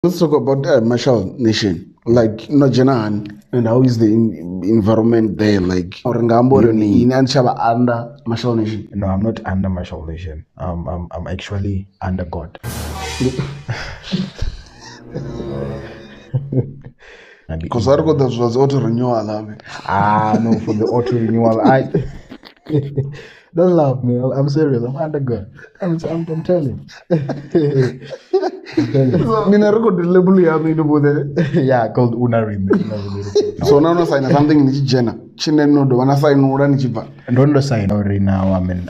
Let's talk about Marshal Nation. Like, no, Janan, and how is the environment there? Like, or in under Marshal Nation? No, I'm not under Marshal Nation. I'm actually under God. Because I got that was auto renewal. No, for the auto renewal, don't laugh, me. I'm serious. I'm under God. I'm telling. Nina record the label you have to yeah, called Rine. So now no sign something ni Jenna. Chine no do wanna sign no run chiba. Don't sign already now. I'm an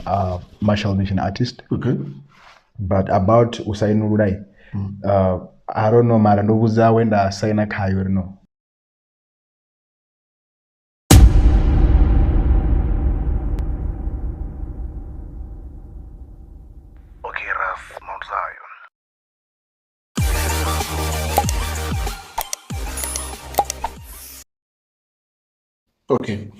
Marshal Nation artist. Okay. But about Usain Urai, I don't know, man. No buza when the sign a car, you know. Okay, Ras Mount Zion. Okay.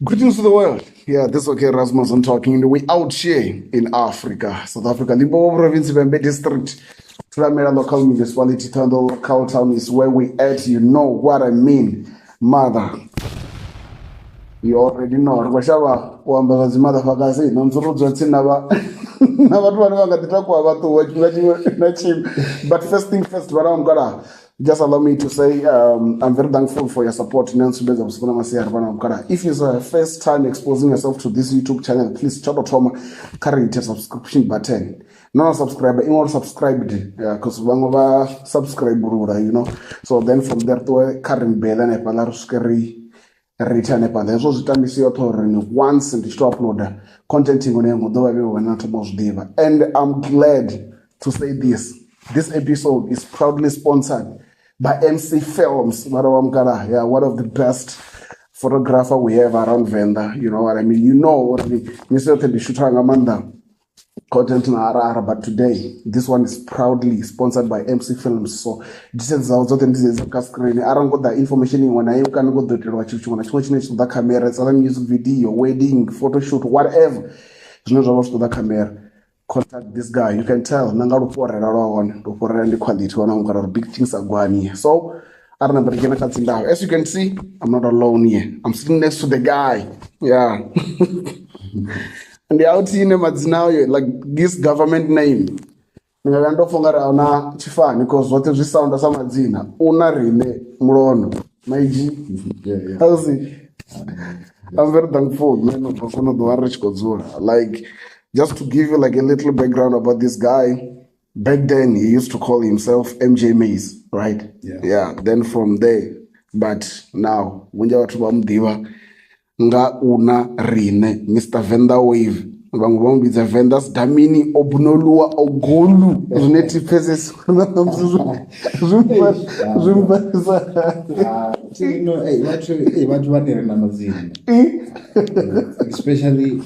Greetings to the world. Yeah, this is okay, Rasmussen talking. We out here in Africa, South Africa, Limpopo province, Venda district. Flamera local municipality, Tando local town is where we at. You know what I mean, mother. You already know. Washaba, Wamba's motherfucker say, no, but first thing first, what I'm gonna just allow me to say I'm very thankful for your support. If it's your first time exposing yourself to this YouTube channel, please try to carry the subscription button. No subscriber, you subscribed because one subscribe, you know. So then from there to carry bell and a return upon the once and to upload content and I'm glad to say this episode is proudly sponsored by MC Films. One of the best photographer we have around Venda. You know what I mean? You know what I mean? Content na but today this one is proudly sponsored by MC Films. So this is also the screen. I don't got the information in when I can go to the camera, it's a music video, wedding, photo shoot, whatever. It's not about to the camera. Contact this guy. You can tell Nangaru for the quality one big things are going here. So I remember as you can see, I'm not alone here. I'm sitting next to the guy. Yeah. And the out in now like this government name. Because what is this sound as Amazina? Rine Murono. My how's it? I'm very thankful, man. Like, just to give you like a little background about this guy, back then he used to call himself MJ Mace, right? Yeah. Then from there, but now when you are nga una Rine, Mr. Venda Wave. Vangwa mbidza Vendas Damini Obunoluwa Ogolu. Native faces. Especially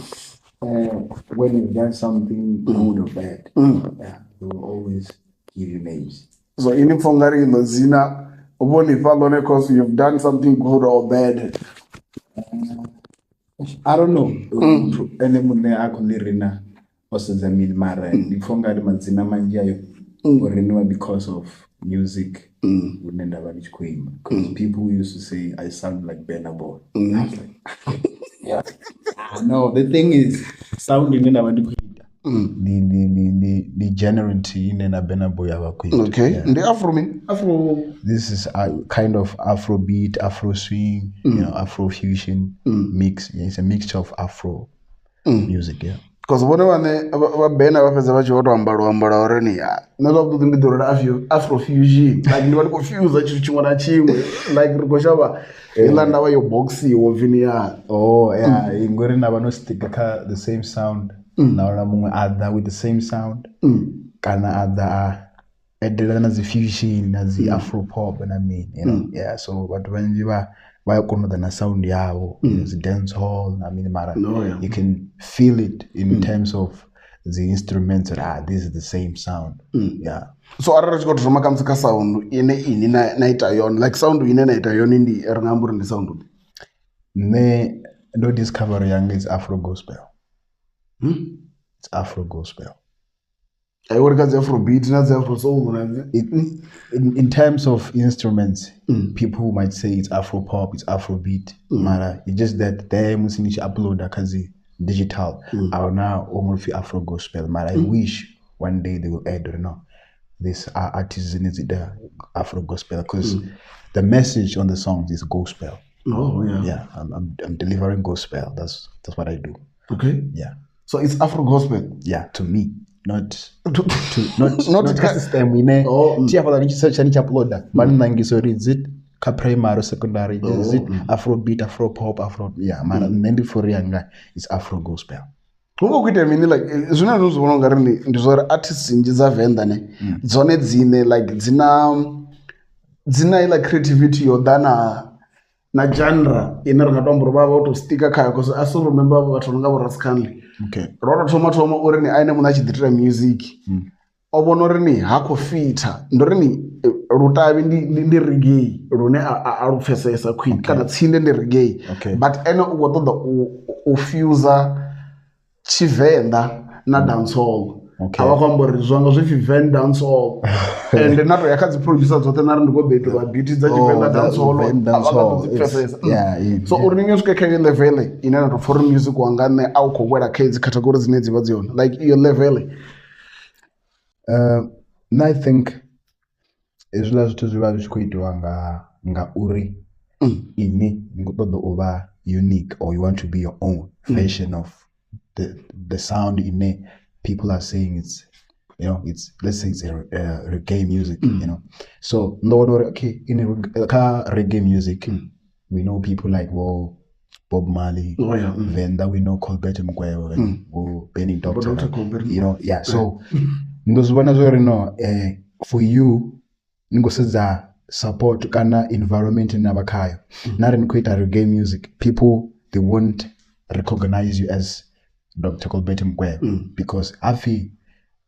when you've done something good or bad. Yeah, they will always give you names. So in Fongari Lozina, because you've done something good or bad. I don't know. Anyone I could Rina also the Milmara. Nifonga Mazina Manjayo or renew because of music would never reach Queen. Because people used to say I sound like Burna Boy. I was like, yeah. No, the thing is sounding in our the generality in a Burna Boy. Okay. Yeah. The Afro. This is a kind of Afro beat, Afro swing, you know, Afro fusion mix. Yeah, it's a mixture of Afro music. Yeah. Because whatever Burna already, not Afro fusion. Like you want to confuse that you want to achieve. Like Rikoshaba, Ilanda your boxy or vinia. Oh yeah, in Gorina no stick the same sound. Now I'm add that with the same sound. Can add the fusion as the Afro pop, and I mean, you know, yeah. So, but when you are the sound, it's dance hall. I mean, you can feel it in terms of the instruments. This is the same sound. Yeah. So, I just got from a sound in night ion, like sound in a night ion in the Ernamber and the sound. No discovery young is Afro gospel. It's Afro gospel. I work as Afrobeat, not Afro soul. In terms of instruments, people might say it's Afro pop, it's Afrobeat. Mara, it's just that they must upload a digital. Or now almost Afro gospel. Mara, I wish one day they will add, this artists in the Afro gospel, because the message on the songs is gospel. Oh yeah. Yeah, I'm delivering gospel. That's what I do. Okay. Yeah. So it's Afro gospel. Yeah, to me, not system. Tia for the search and upload. But nangi so is it primary secondary? Is it Afrobeat, Afro pop, Afro? Yeah, man. Then for young it's Afro gospel. Kuita mini like zvina zvozvona ngarini ndizvo artists nje za Venda ne dzone dzine like dzina ila creativity yodana na genre ina ringatombo baba utostika kaya because I still remember vathu nga vo Rascanly. Okay. Rona thoma uri ni aine munhu achidhitira music ovona uri ni hako fita ndori ni rutavi ndi reggae rune arupfesesa queen kana tsinde ndi reggae but ene u khou ṱoḓa u fuse Chivenda na dancehall. Ava kwamba uri zwanga zwi Venda dancehall and nato yakadzi producer dzote nari ndiko beto va beat dza Chivenda dancehall avakadzipfesesa. So uri ninge swike kha level ine nato for music wanga ne au khou wela kha idzi category dzine dzivha dziona like your level. I think ezwiḽa zwithu zwi vha zwi khou itiwa nga uri ini ni khou ṱoḓa u vha unique or you want to be your own version of the sound in people are saying it's let's say it's reggae music, so no okay in reggae music we know people like Bob Marley, Venda, we know Colbert Mkwebo, Benny Doctor, yeah. So ndozibona zori no for you ngoseza support kana environment nabakhayo nari nikuita reggae music, people they won't recognize you as Dr. Colbert Mkwebo because afi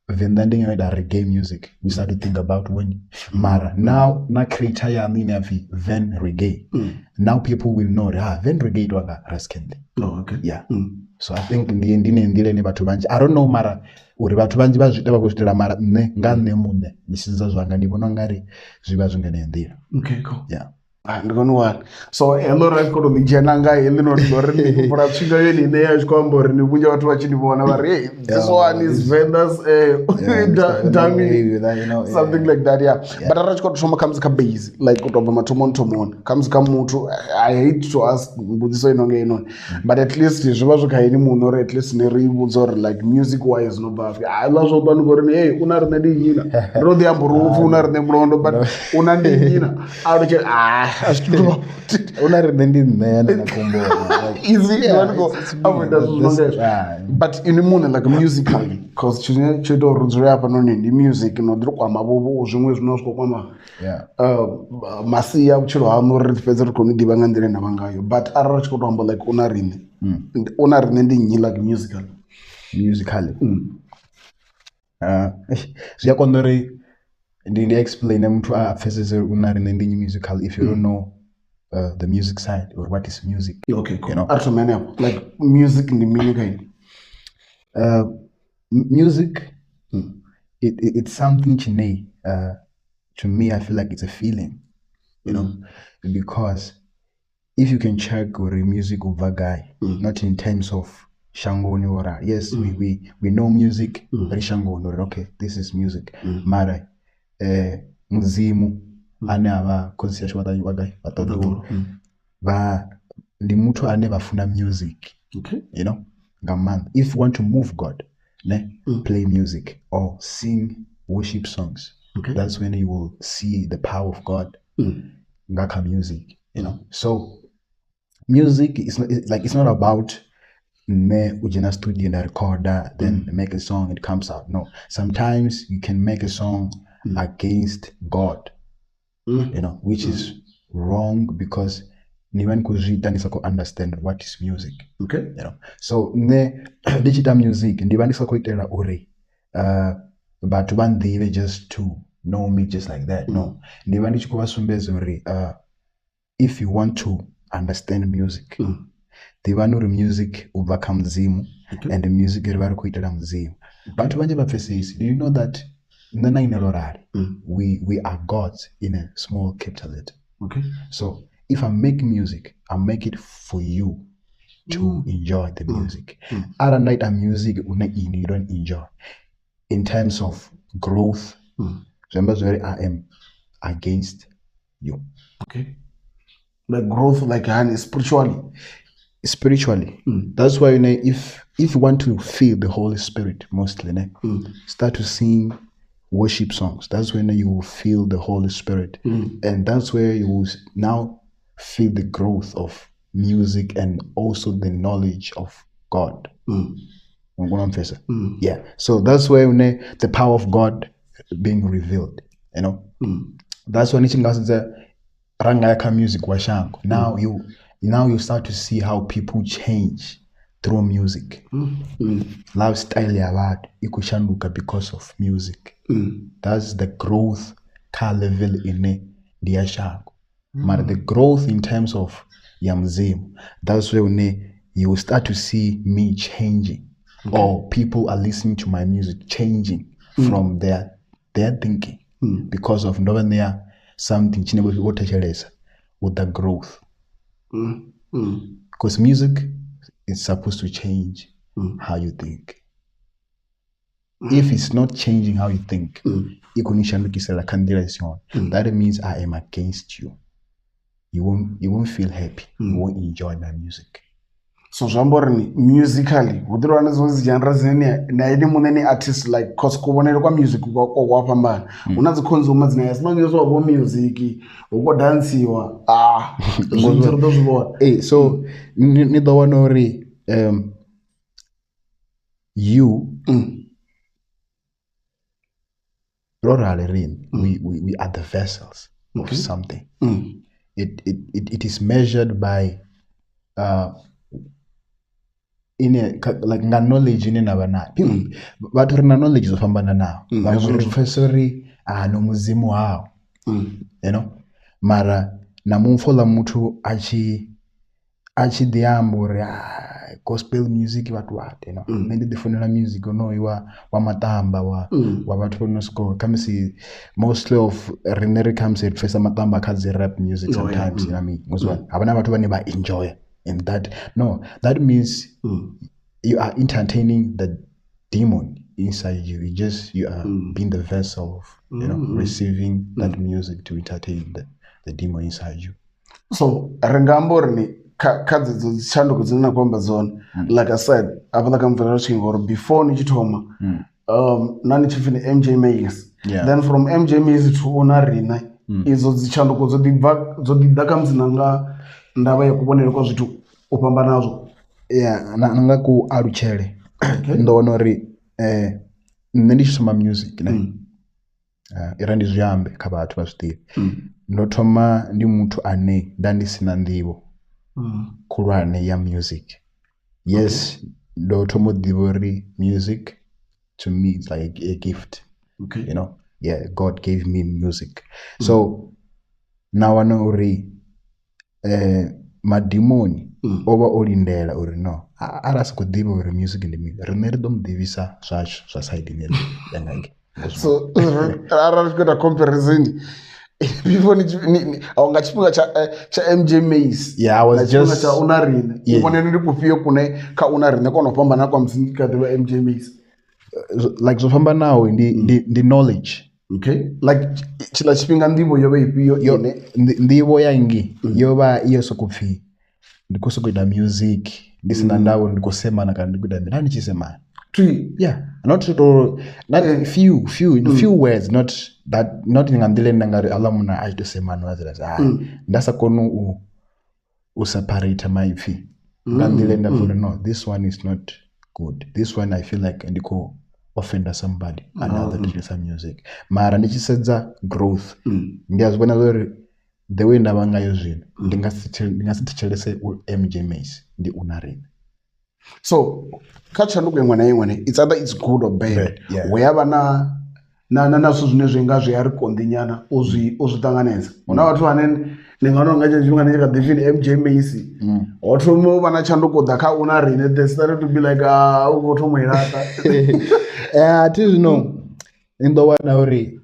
Venda ndinga reggae music we start to think about when mara now na creator ya mini afi Ven reggae now people will know Ven reggae twanga Rascanly. Yeah. So I think ndine ne bathu banji I don't know mara uri bathu banji bazvita bakuzvitela mara nne nga nne munne ndisinza zvanga ndibona ngari zviva zvingene ndira. Okay, cool. Yeah. Ndikoni wani so hello right kodo lijena nga heli no lori for chinga yeni ne ya chikwambo ri kunja watu vachinivona vari hey this one is Venda's dummy something like that. Yeah. But arachiko tshoma comes ka base like kutobva matomon comes ka mutu I hate to ask mbudziso inonge ino but at least zviva zvikaini munhu or at least ne rivudza or like music wise no bafi I love so bani gore hey una rine ndiyina ro the amburufu una rine mulondo but una ndiyina aruche una renendi nene na kumbona easy but in munhu like musically because chito rudzura apa noni ndi music no ndiri kwa mavovo zvimwe zvinosvika kwama masiya uchiro hano ri fedza ri koni diva nga ndire na vangayo but arara chikotombo like una rine ndi nyi like musically zviyakonori ndi explain mtu apfesese una rine ndi musical if you don't know the music side or what is music. Okay, cool. Like music in the meaning kind. Music, it's something to me. I feel like it's a feeling, because if you can check or music over guy, not in terms of shangoni or yes, we know music, very shangoni. Okay, this is music. Mara, mzimu. Ane ava concert wagai vatodoro va ndi mutu ane vafuna music. Gaman if you want to move God play music or sing worship songs. That's when you will see the power of God. Ngaka music, so music is not, it's not about ujina studio and recorder then make a song, it comes out. No, sometimes you can make a song against God, which is wrong because niwen kuzvita ndisako understand what is music. So digital music ndivandisa kuitela uri but one day just to know me just like that. No, ndivandikuvasombeza uri if you want to understand music divanuri music ubva kamzimu and the music rivari kuitela mzimu But when you says, do you know that we are gods in a small capital letter? Okay. So if I make music, I make it for you to enjoy the music. Other night a music you don't enjoy. In terms of growth, remember I am against you. Okay. Like growth, like spiritually. That's why if you want to feel the Holy Spirit mostly, start to sing worship songs. That's when you will feel the Holy Spirit, and that's where you will now feel the growth of music and also the knowledge of God. Yeah, so that's where the power of God being revealed. That's when ranga music washango. Now you start to see how people change through music. Lifestyle yabantu ikushanduka because of music. That's the growth car level in diashango. But the growth in terms of yamzimu, that's where you start to see me changing, or people are listening to my music changing from their thinking because of knowing there something with the growth. Because music is supposed to change how you think. If it's not changing how you think, that means I am against you. You won't feel happy. You won't enjoy my music. So Jamborni, musically, would you run those genres in any artist like Cosco music or Wapamba? One of the consumers, as long as you music or dance you are those words. Hey, so neither one or you we are the vessels of something. It is measured by in a like knowledge in abana people but na knowledge zofambana now professor no muzimu wao mara na mumfola mtu achi diambore gospel music watu maybe the phone music wa matamba wa watu no score come see mostly of Rine comes at first matamba kazi rap music sometimes abana watu bane ba enjoy. And that means you are entertaining the demon inside you. You are being the vessel of receiving that music to entertain the demon inside you. So Rangamborni kazi chando kuzina kwamba zone. Like I said, or before Nijitoma, nani chifini Emjay Mace. Then from Emjay Mace to Rine, izo zichando zodidaka mzinanga ndaba ya kubonera kwa zitu upamba nazo. Nanga ku aruchere. Ndono ri ndisoma music irandi zuyambe kabatu basutire. Ndotoma ndi muntu ane ndandisina ndibo kurane ya music. Yes, ndotomo divori music to me is like a gift. God gave me music. So now I know madimoni oba olindela or no aras ko dibo or music in the music renerdom divisa swa side in yangake. So aras got a comparison before ni awanga chipunga cha Emjay Mace. I was just cha Rine ubone ndi kupio kune ka Rine kono pamba na kwa msingi ka Emjay Mace like zofamba now in the knowledge. Okay, like chila chipinga ndibo yobe ipiyo ndibo yangi yoba iyo sokupfi ndikoso kuida music ndisina ndawo ndikosema na kandi kuida nani chisema not few words, not ngandile ngari alamuna aito semana wazira ndasa konu separate my fee ngandile ndafuna no, this one is not good, this one I feel like ndiko offend somebody another to some music mara ndichisedza growth ndiyazibona lori the way ndabangayo zvino ndingasitichelese Emjay Mace ndi Rine. So kacha ndugu mwana it's either it's good or bad. Wherever na na zwithu zwine zwi nga zwi a ri konḓi nyana u zwi ṱanganedza. Huna vhathu vhane ndi nga nga tshentsho tshifhinga ndi tshi kha ḓi pfhi ndi Emjay Mace ho thoma u vha na tshanduko ḓa kha una Rine, they started to be like u khou thoma u i laṱa. Athi zwino ni ḓo wana uri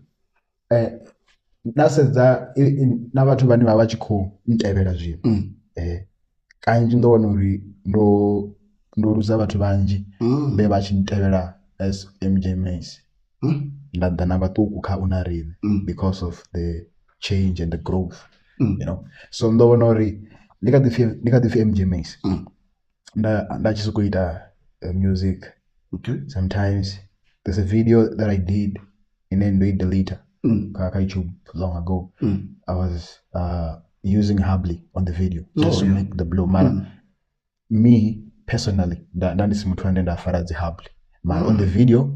na sedza na vhathu vhane vha vha tshi khou ntevhela zwino kanzhi ndo wana uri ndo luza vhathu vhanzhi vhe vha tshi ntevhela as Emjay Mace nda ḓa na vhaṱuku kha una Rine because of the change and the growth, you know. So ndo vhona uri ndi kha ḓi pfhi Emjay Mace nda tshi sokou ita music. Sometimes there's a video that I did and then ndo I delete kha YouTube long ago. I was using Hubbly on the video just to make the blow. Me personally ndandisi muthu ane nda fara dzi Hubbly, on the video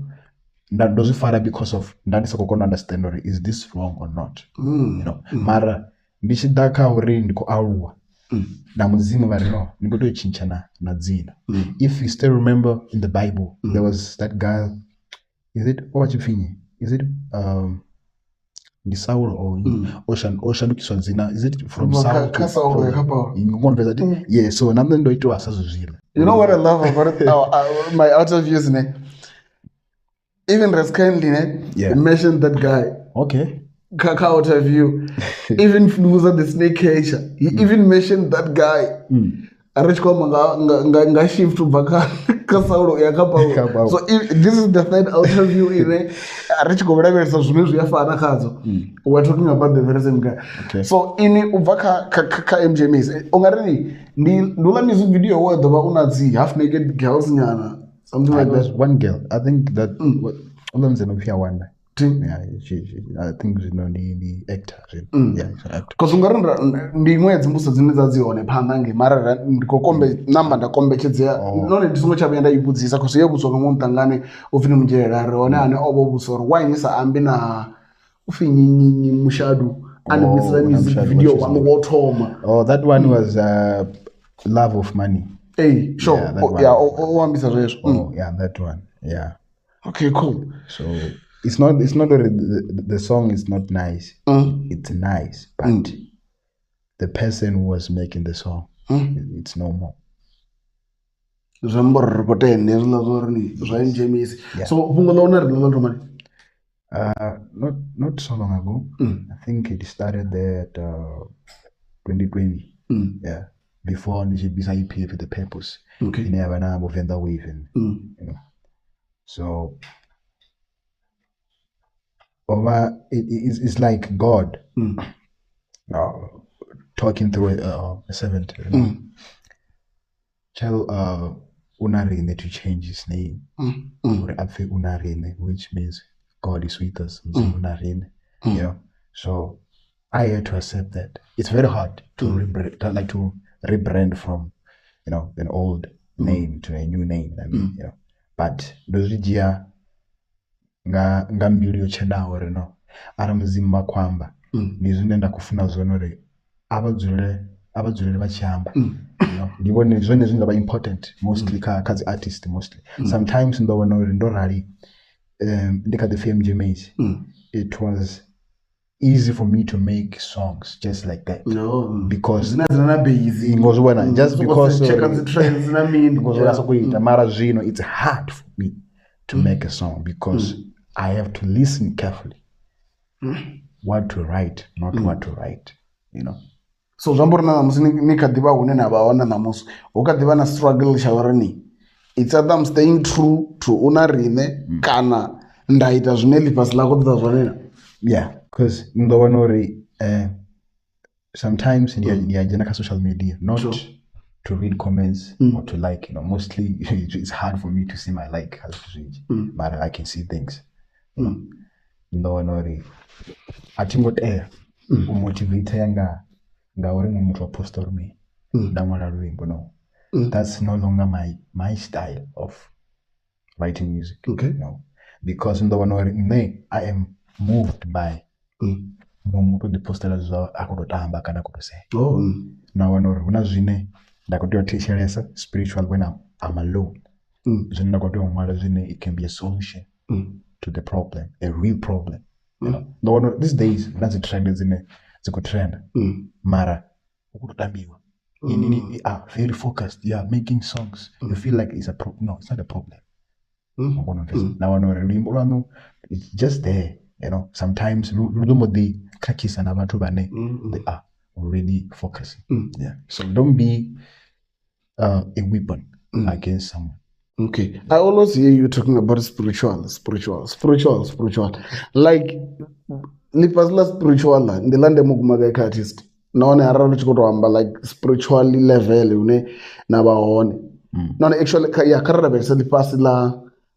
ndo zwi fara because of ndandisa khou kona understand uri is this wrong or not, you know. Mara ndi tshi ḓa kha uri ndi khou aluwa na mudzimu vha ri no ndi khou tou tshintsha na dzina. If you still remember in the Bible there was that guy, is it ndi Saul or shandukiswa dzina, is it from Saul to Saul? Yeah, so namne ndo itwa sa zwile. You know what I love about it? My OuterViews ne, even as kindly ne, mentioned that guy. Okay. Kaka OuterView. Even Fluza the snake catcher, he even mentioned that guy. Arich koma nga shift to baka kasaulo ya kapaulo. So this is the third OuterView ine arich koma lavhelesa zwine zwi afana khadzo. We're talking about the very same guy. Okay. So ini ubva ka Emjay Mace ungari ndula music video wa ḓovha una dzi half naked girls nyana, something like that. One girl, I think that ulamzena uphiya one. Yeah, I think the actor. Yeah, it's an actor. Because ndi ṅwedzi mbuso dzine dza dzi hone phanḓa nge mara ndi khou namba nda kombetshedzea none ndi songo tsha vhuya nda i vhudzisa because ye vhudzwa nga muṅwe muṱangane u pfhi ni Mudzhelela ri hone ane o vha vhudzwa uri why ni sa ambi na u pfhi nyinyi Mushadu ane vhudzisa music video wanu wo thoma. Oh, that one was Love of Money. Hey, sure. Yeah, o ambisa zwezwo. Oh, yeah, that one. Yeah. Okay, cool. So it's not the song is not nice. It's nice, but the person who was making the song, it's no more. So not so long ago. I think it started there at 2020. Yeah, before Nigerians EP with the Purpose. Okay. In Venda Wave, and you know. So it's like God talking through a servant. Tell una Rine to change his name. Una Rine, which means God is with us. Una Rine, you know. So I had to accept that. It's very hard to rebrand from, you know, an old name to a new name. I mean, you know. But those nga mbilu yochenaho rino ara muzimu makwamba ndi zwine nda kufuna zwone uri abadzulele vachamba, you know, ndibone zwone zwine zaba important mostly kha dzi artist mostly. Sometimes ndo vhona uri ndo rali ndi kha the Emjay Mace, it was easy for me to make songs just like that. No, because busy just because check out the trends na mini mara zvino it's hard for me to make a song because I have to listen carefully what to write, not what to write, you know. So zambori na musi ni kadiba hune na baona na musi ukadiba na struggle shawarani, it's either I'm staying true to una Rine kana ndaita zwine lifasi lako ḓa zwone. Yeah, because ndo vhona uri sometimes ndiyadzena kha social media not to read comments or to like, you know. Mostly it's hard for me to see my like but I can see things. Ndo vhona uri atingotea umotivate yanga ngauri muthu wa posta uri me ndamwala luimbo. No, that's no longer my style of writing music. Okay. No, because ndo vhona uri I am moved by muthu ndi postela zwa akutotamba kana kutosea. Na vhona uri huna zwine ndakotea thetshelesa spiritual when I'm alone. Zwine ndakotea ṅwala zwine it can be a solution to the problem, a real problem. You know, the one these days that's a trend is in a trend. Mara, you are very focused. You are making songs. You feel like it's a problem. No, it's not a problem. Now, it's just there. You know, sometimes they are already focusing. Yeah. So don't be a weapon against someone. Okay. I always hear you talking about spiritual. Like, lipasla spiritual in the land of artist. Naone araro chikotoamba like spiritually level une na baone. Naone actually ya karada besa lipasi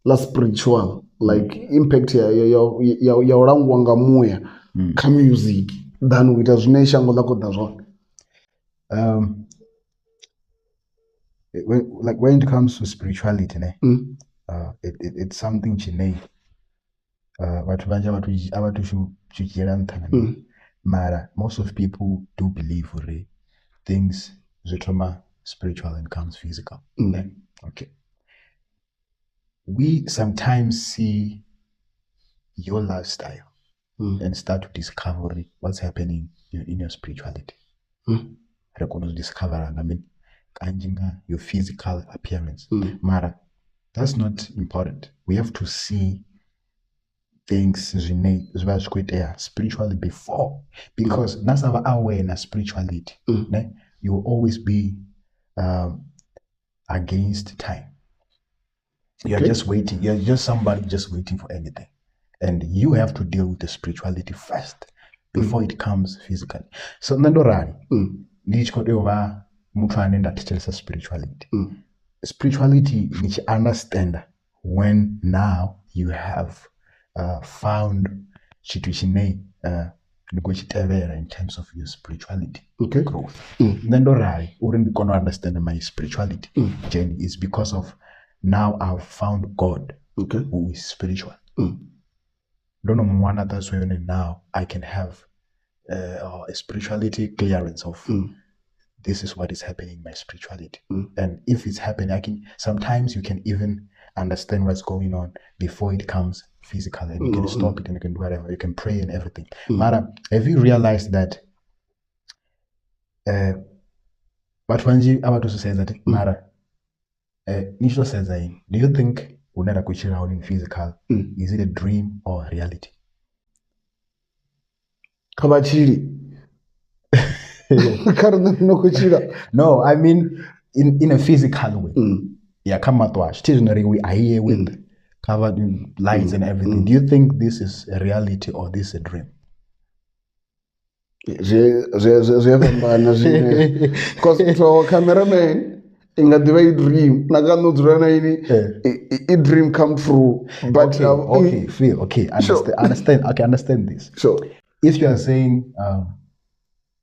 la spiritual like impact ya urangwanga muya ka music than with azune shango lako dazone. When it comes to spirituality, it's something chine. Mara, most of people do believe things zotoma spiritual and comes physical. Okay. We sometimes see your lifestyle and start to discover what's happening in your spirituality. Discover, your physical appearance. Mara, that's not important. We have to see things spiritually before, because that's our awareness spirituality. You will always be against time. You're just waiting. You're just somebody just waiting for anything, and you have to deal with the spirituality first before it comes physically. So nandorani spirituality. Spirituality which understand when now you have found situation in terms of your spirituality growth. Then gonna understand my spirituality journey is because of now I've found God who is spiritual. Don't know one other way now I can have a spirituality clearance of this is what is happening in my spirituality. And if it's happening, sometimes you can even understand what's going on before it comes physical, and you can stop it and you can do whatever, you can pray and everything. Mara, have you realized that but when you about to say that Mara Nisho says do you think unera kuchira out in physical is it a dream or reality? Kabachiri. No, I mean in a physical way. Yeah, come at wash. We are here with covered in lights and everything. Do you think this is a reality or this is a dream? Because to our cameraman, in a dream, a dream come true. But understand this. So if you are saying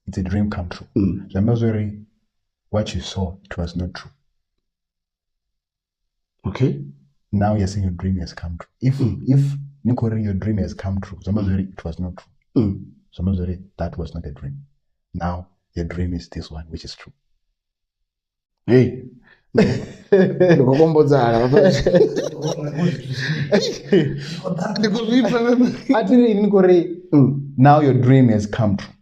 it's a dream come true, remember what you saw, it was not true. Okay. Now you're saying your dream has come true. If Nikori, your dream has come true, it was not true. That was not a dream. Now your dream is this one, which is true. Hey. Now your dream has come true.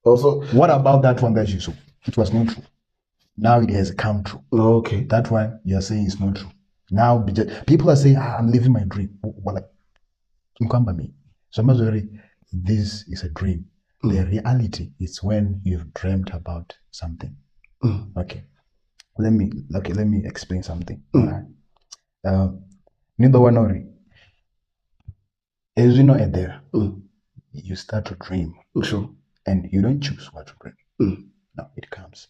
Also, what about that one that you saw? It was not true. Now it has come true. Okay. That one you are saying is not true. Now people are saying, I'm living my dream. So this is a dream. The reality is when you've dreamt about something. Okay. Let me explain something. Neither one or as you know there, you start to dream. Sure. And you don't choose what to dream. No, it comes.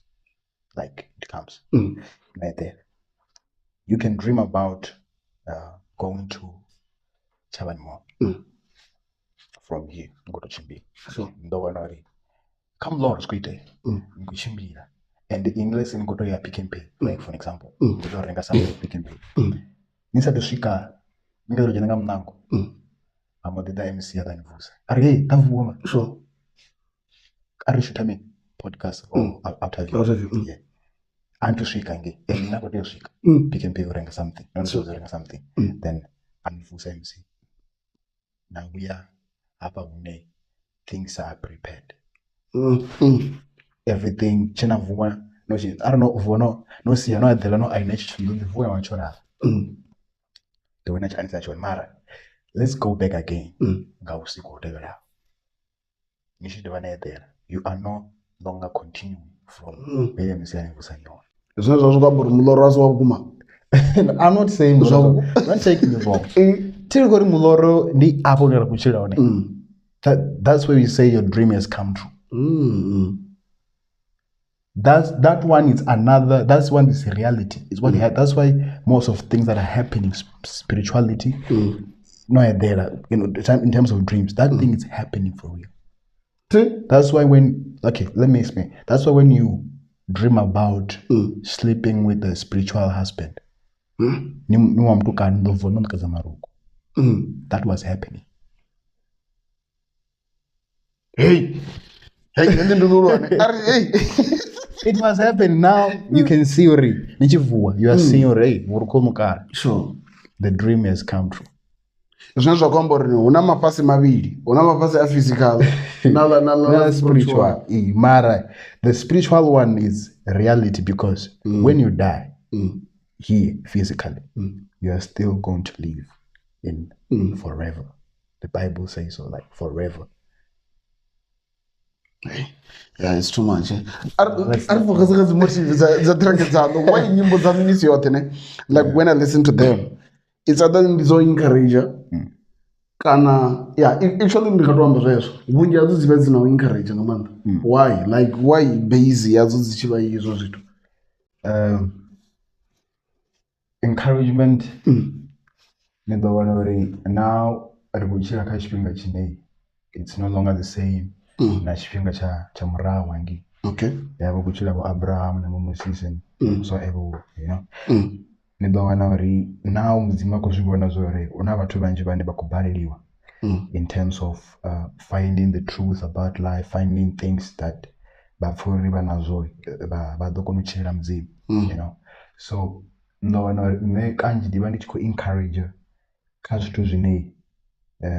Like it comes. Right there. You can dream about going to Chabanmo. From here, go to Chimbi. Sure. Come Lord, Squite. And the English in go to your Pick n Pay, like for example. Pick n Pay. Nisa to Shika, Nigga Janagam Nango. I'm the MC at the voice. Are you tough woman? Sure. Are you shooting podcast or OuterView? Yeah. And to Shika and never do Shika. Pick n Pay or something. Not so something. Then anifusa MC. Now we are hapa une things are prepared. Everything chena vuwa no I don't know vuwa no see no adela no I next no vuwa wachona. The winner chance actually mara. Let's go back again. Nga usiku utevela. Nishi dewana there. You are no longer continuing from where MC anifusa nyo. I'm not saying Muloro. Don't take me wrong. Tilgori Muloro ni apo nera kuchira one. That's where you say your dream has come true. That one is another. That's one is reality. It's what that's why most of things that are happening, spirituality, no there. In terms of dreams, that thing is happening for real. That's why let me explain. That's why when you dream about sleeping with a spiritual husband, that was happening. Hey. It was happening. Now you can see you are seeing sure the dream has come true. Una mapasi mavili, una mapasi ya physical, na spiritual. Mara, the spiritual one is reality because when you die here physically, you are still going to live in forever. The Bible says so, like forever. Yeah, it's too much. Like when I listen to them, it's other than so encourager. Kana actually ndikatwamba zvezvo vungi adzidziva dzina encourage ngamanda. Why? Like why base adzidziva izvo zvito? Encouragement ndowana uri now arikuchira kachipinga chinei. It's no longer the same. Na chipinga cha murawa wangi. Okay. Yabo kuchira kwa Abraham na Moses so evo, you know. Ndowana uri now mzima kuzvibona zore una vatu vanji vane vakubaririwa in terms of finding the truth about life, finding things that bafuri vanazo vadokonuchira mzima, you know. So ndowana uri kanji divani chiko encourage kazitu zvinei.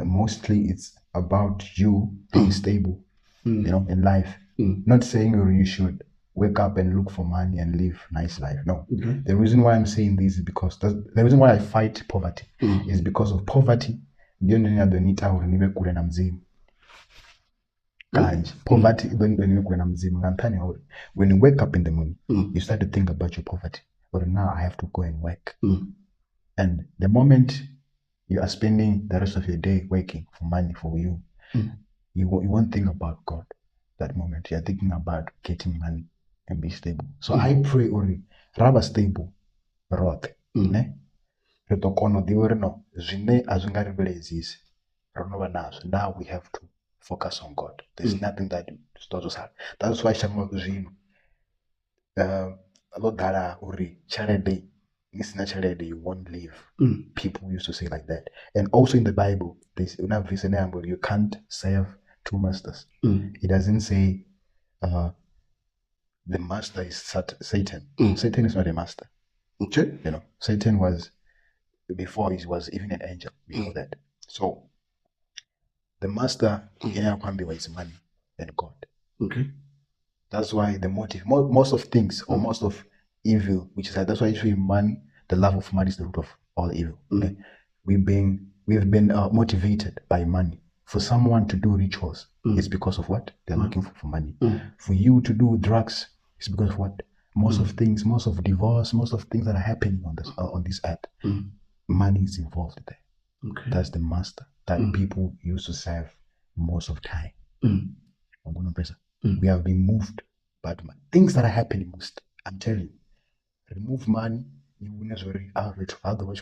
Mostly it's about you being stable, you know, in life. Not saying you should wake up and look for money and live nice life. No. The reason why I'm saying this is because the reason why I fight poverty is because of poverty. Poverty when you wake up in the morning, you start to think about your poverty. But now I have to go and work. And the moment you are spending the rest of your day working for money for you, you won't think about God. That moment you are thinking about getting money and be stable. So I pray only rather stable rock. Ne? Now we have to focus on God. There's nothing that stops us. That's why Shamo Lodara Uri charity is naturally you won't live. People used to say like that. And also in the Bible, there's you can't serve two masters. It doesn't say the master is Satan. Satan is not a master. Okay. You know, Satan was before he was even an angel before that. So the master is money and God. Okay. That's why the motive, most of things or most of evil, which is that's why usually money, the love of money is the root of all evil. Okay? We've been motivated by money. For someone to do rituals, it's because of what? They're looking for money. For you to do drugs, it's because of what? Most of things, most of divorce, most of things that are happening on this earth, money is involved there. Okay. That's the master that people used to serve most of the time. We have been moved, but things that are happening most, I'm telling you, remove money, you wouldn't worry otherwise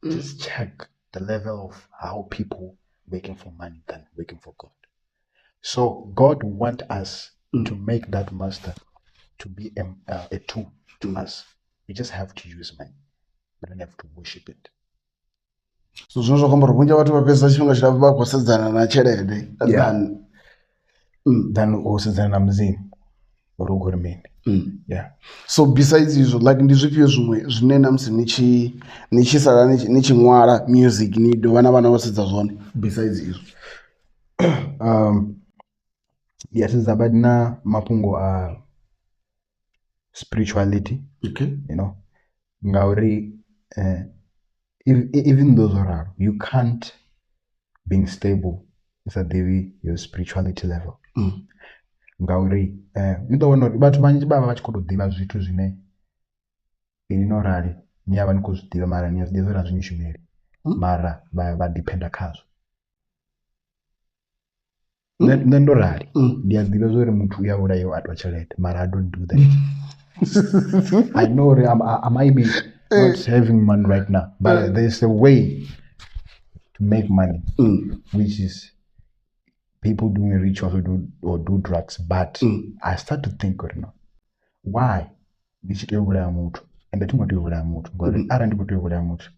just check the level of how people working for money than working for God. So God wants us to make that master to be a tool to us. We just have to use money. We don't have to worship it. So zvinozokomba kunja watu vapesa chifunga chidava kusedzana na cherede than usedzana na mzimu urugurumeni. Yeah. So besides izvo like ndi zwifhio zvimwe zvine namusi ni tshi sala ni tshi ṅwala music ni dovha na vhana vho sedza zwone besides izvo? Yes, but na mafhungo a spirituality. Okay. You know, ngauri even those around, you can't being stable is a your spirituality level. Ngauri you don't know but vanji bava vachi koto ḓivha zwithu zwine ini no rali ni avha ni khou zwi ḓivha mara ni a zwi ḓivha uri azwi shumeli mara vha dependa khazwo. Nṋe ndo rali ndi a ḓivha zwori muthu u ya vhulaiwa a twa tshelede mara I don't do that. I know I might be not having money right now but there's a way to make money which is people doing rituals or do drugs but I start to think why ndi tshi tea u vhulaya muthu ende thi ngo tea u vhulaya muthu ngori arali ndi khou tea u vhulaya muthu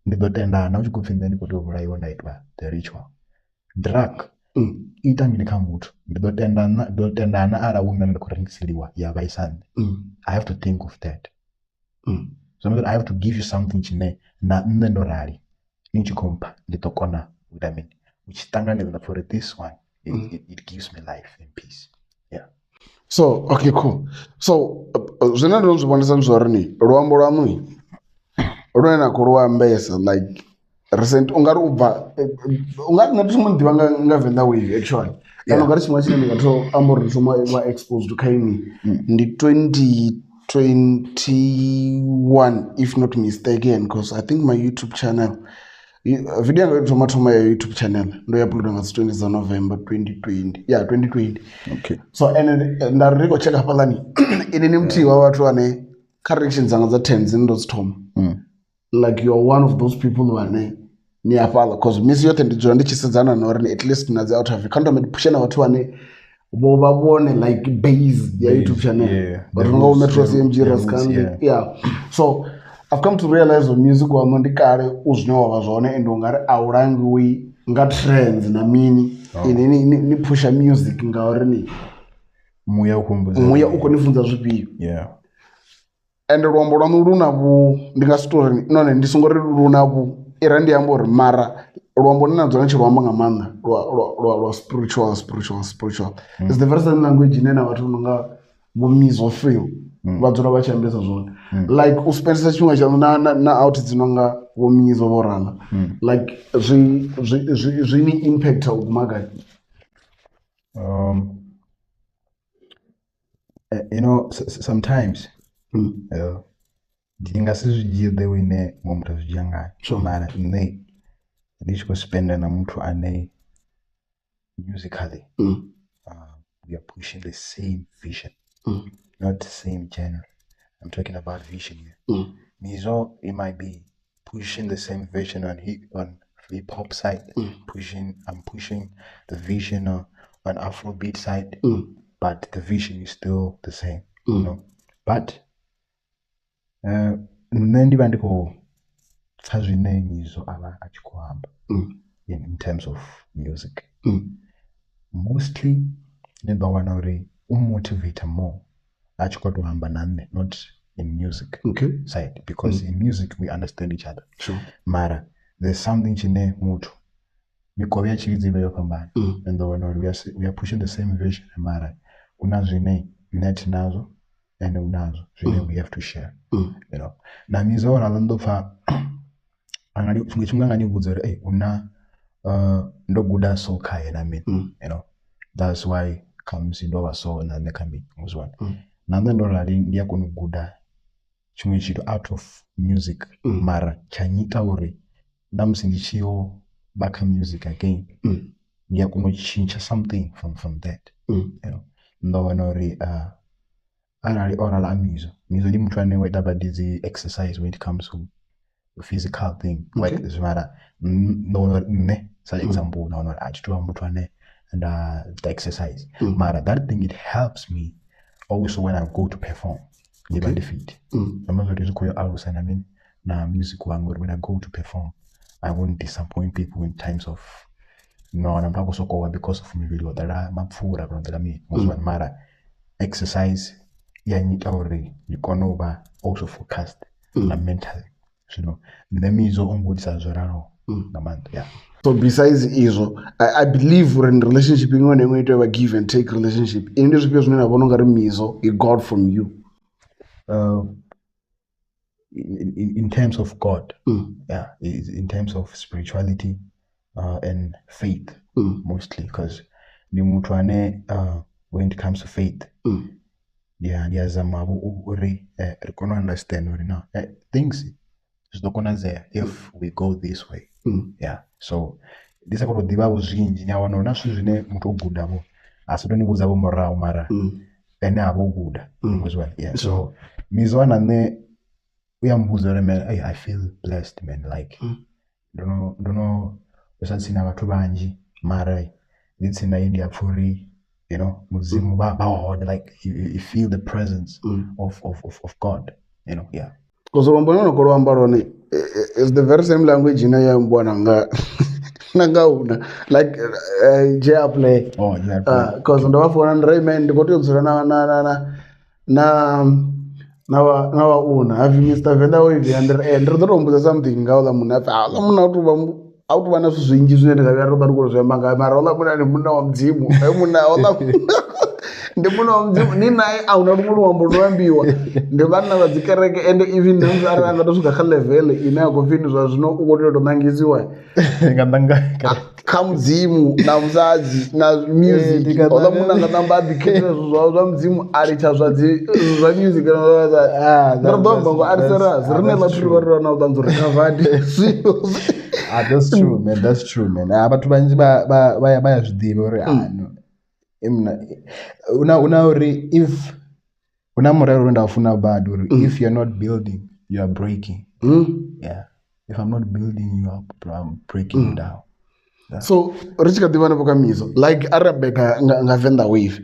ndi ḓo tendana u tshi khou pfhi nṋe ndi khou tea u vhulaiwa nda itwa the ritual. Drug ita mini kha muthu ndi ḓo tendana arali hu nṋe ndi khou rengiseliwa ya vhaisa nṋe. I have to think of that. So I have to give you something tshine na nṋe ndo rali ni tshi khou mpha ndi ḓo kona u mini u tshi ṱanganedza for this one it gives me life and peace. Yeah. So okay cool. So zwine ndo zwi vhonesa ndi zwori ni luambo lwaṋu lune na khou lu ambesa like recent ungari ubva ungari nṋe thi mu ḓivha nga Venda Wave actually. Kana ungari tshiṅwe tshine ndi nga to amba uri thoma wa exposed kha ini ndi 2021 if not mistaken because I think my YouTube channel video yanga thoma ya YouTube channel ndo ya upload nga 20 za November 2020. Yeah 2020. Okay. So and nda ri khou checka hafhaḽani ini ni muthihi wa vhathu ane corrections dzanga dza 10 dzine ndo dzi thoma. Like you are one of those people vhane ni hafhaḽa because misi yoṱhe ndi dzula ndi tshi sedzana na uri at least na dzi OuterView kha ndo me pusha na vhathu vhane vho vha vhone like base ya YouTube channel. But ngo Metro CMG Raskan. Yeah. So I've come to realize that music waṋu ndi kale u zwine wa vha zwone ende ungari a u langiwi nga trends na mini ni pusha music ngauri ni muya u khou ni funza zwifhio. Yeah. Ende luambo lwaṋu lu na ndi nga si tori none ndi songo ri lu na ira ndi amba uri mara luambo ni na dzone tshi luamba nga maanḓa lwa spiritual. It's the very same language ine na vhathu nga vho Mizo Phyll vha dzula vha tshi ambesa zwone like u spendisa tshifhinga tshaṋu na out dzi no nga vho Mizo vho Rana like zwi ni impact u guma gai? You know sometimes ndi nga si zwi dzhie the way ine muṅwe muthu a zwi dzhia ngayo mara nṋe ndi tshi khou spenda na muthu ane musically we are pushing the same vision not the same genre. I'm talking about vision here. Mizo, it might be pushing the same vision on hip hop side. I'm pushing the vision on Afrobeat side, but the vision is still the same. You know. But nṋe ndi vha ndi khou pfa zwine Mizo ava a tshi khou amba in terms of music. Mostly ndi ḓo wana uri motivate more a tshi khou tou amba na nṋe not in music side because in music we understand each other. Sure. Mara there's something tshine muthu mikovhe ya tshilidzi ivha yo fhambana and ḓo wana uri we are pushing the same vision mara una zwine net nazo and unazo zwine we have to share. You know na Mizo ora ndo pfa angani tshiṅwe tshifhinga ngani vhudza uri una ndo guda so khaye na mini you know that's why comes ndo vha so na nṋe kha mini muzwana na nṋe ndo rali ndi a kona u guda tshiṅwe tshithu out of music mara tsha nyita uri na musi ndi tshi yo vha kha music again ndi a kona u tshintsha something from that. You know ndo wana uri arali oral a Mizo ndi muthu ane wa ita badi dzi exercise when it comes to the physical thing like zwimara ndo wana uri nṋe sa example na wana uri a tshi tovha muthu ane nda ita exercise mara that thing it helps me also when I go to perform. Ndi vha ndi fit amazwo ndi zwi khou ya alusa na mini na music wanga uri when I go to perform I won't disappoint people in times of no I'm not so cool because of mivhili wo ḓala mapfura kana ḓala mini mara exercise yanyita uri you kone over also focused mentally, you know. Nemizo ongudisa zorano namanda. Yeah. So besides izo, I believe we're in relationship when they to have a give and take relationship. In this person I want to Mizo, it got from you. In terms of God, yeah, in terms of spirituality and faith, mostly, because when it comes to faith, yeah, there's a understand now things is not gonna there if we go this way. Yeah, so this is what diva uzhinji nyawana swizvine muto gudamo asitoni buzavo morao mara ene avo guda as well. Yeah, so Mizwana ne uyambuza man, I feel blessed, man, like don't know usatsina vatu vanji mara litsina India puri, you know, muzimu like you feel the presence of God, you know. Yeah, because it's the very same language in Mbwana nanga una like Jay play. Oh yeah, because ndo wafuna Rine ndikotiuzira na una have Mr. Venda Wave and ndotombuza something ngaula muna ala muna utuba autuvana zvizhinji zvine ndikavyaroda rukozvemanga mara ola muna nemuna wamdzimu muna ola ndemuna wamdzimu ninaye auna rumwe ruwambo runoambiwa ndevana vadzikereke ende even nanzi ari angatosvika kalevel ine akofiniswa zvino ukototonangisiwa kamudzimu namuzadzi namusic ola muna ngatamba adhiketera zvizvavo zvamudzimu ari chazvamusic ndarodombango ari serious rine laturi varirana utanzorekavadi that's true, man. That's true, man. But vanji baya zvidiva uri if unamurero ndafuna bad uri if you're not building, you are breaking. Yeah. If I'm not building you up, I'm breaking you down. Yeah. So richika divana poka Mizo like Arabeka nga Venda Wave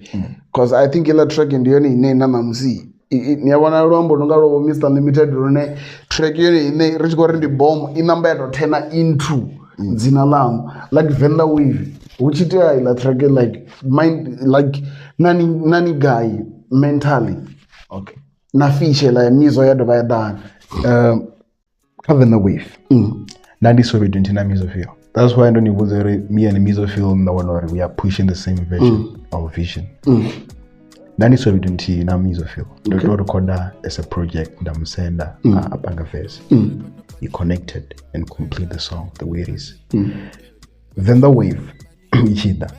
because I think ila track ndiyo ni nana msi niyabona lwambo nongalo Mr. Limited rune track yone ine richiko rindi bomb inamba yato tena into dzina lamu like Venda Wave uchita ila track like mind like nani guy mentally okay na feature la Mizo yado baya dan Venda Wave nandi so reduntina Mizo Phyll. That's why I don't even me and Mizo Phyll we are pushing the same version of vision. Nani so redunti na Mizo Phyll. The recorder as a project ndamusenda apanga verse. He connected and complete the song the way it is. Then the wave ichida.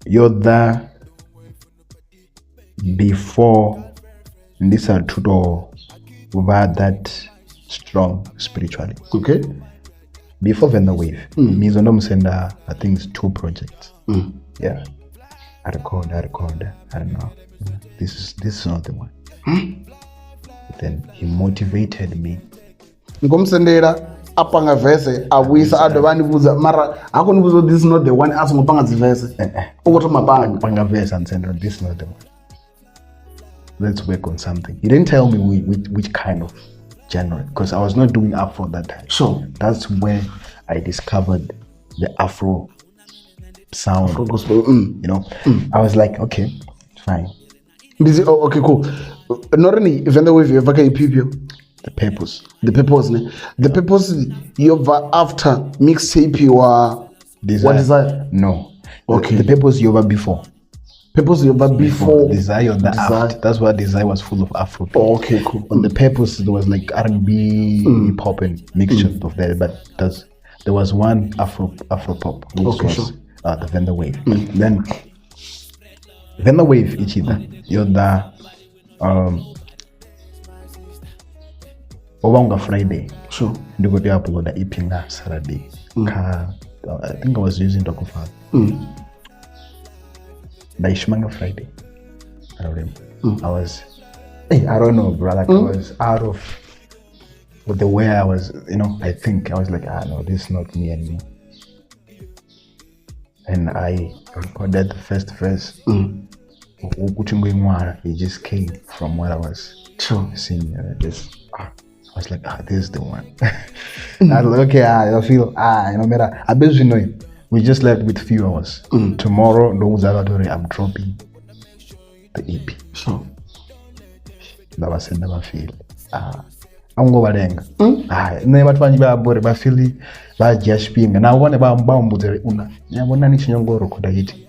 You're there before this are tudo over that strong spiritually. Okay. Before Venda Wave, Mizo ndamusenda I think it's 2 projects. Yeah. I record, I don't know. This is not the one. Then he motivated me. Ngomsendera apanga verse awisa adovani buza mara akonibuza this is not the one aso ngopanga verse. Ukoto mapanga verse and send this is not the one. Let's work on something. He didn't tell me which kind of genre because I was not doing Afro that time. Sure. That's where I discovered the Afro sound. Afro gospel. You know, I was like, okay, fine. Okay, cool. Not only Venda Wave, you have a people. The Purpose. The Purpose, you've after mixtape, you are. Desire. What is that? No. Okay. The Purpose, you were before. Purpose, you were before. Desire on the after. That's why Desire was full of Afro. Oh, okay, cool. On the Purpose, there was like R&B, hip hop, and mixture of that. But there was one Afro pop, which was the Venda Wave. Then Venda Wave, ichida. You're the Obanga Friday. Sure. You go to upload the EP9 Saturday. I think I was using DANKIFUL. By Ishmanga Friday. I don't remember. I don't know, bro. Like I was out of with the way I was, you know, I think I was like, no, this is not me anymore. And I recorded the first verse. It just came from what I was seeing. I was like, this is the one. I was like, okay, I feel, no matter. I bet you know it. We just left with few hours. Tomorrow, I'm dropping the EP. Sure. Ndavasenda vafili angovalenga ne vathu vanji vabori vafili vajya xipinga navo vone vambudze una nyavona ni chinyongoro khoda hiti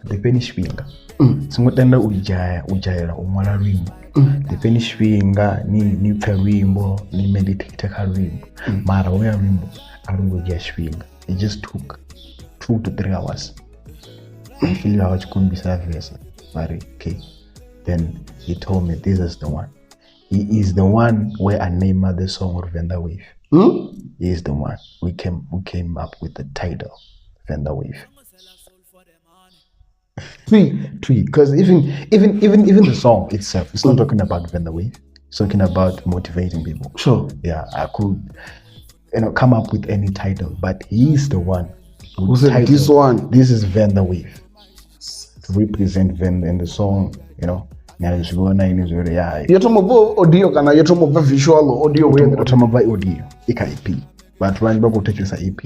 ndipeni xipinga singotenda ujayela umwala lwimbo ndipeni xipinga ni pfe lwimbo ni meditate kha lwimbo mara uya lwimbo alungojya xipinga. It just took 2 to 3 hours until I was kumbisa verse but okay. Then he told me this is the one. He is the one where I named the song of Venda Wave. He is the one. We came up with the title Venda Wave. Because even the song itself, it's not talking about Venda Wave. It's talking about motivating people. Sure. Yeah, I could come up with any title, but he is the one. Who said this one? This is Venda Wave. To represent Venda in the song, yotomova audio kana yotomova visual audio yotomova audio ika EP but vanhu vakutekesa EP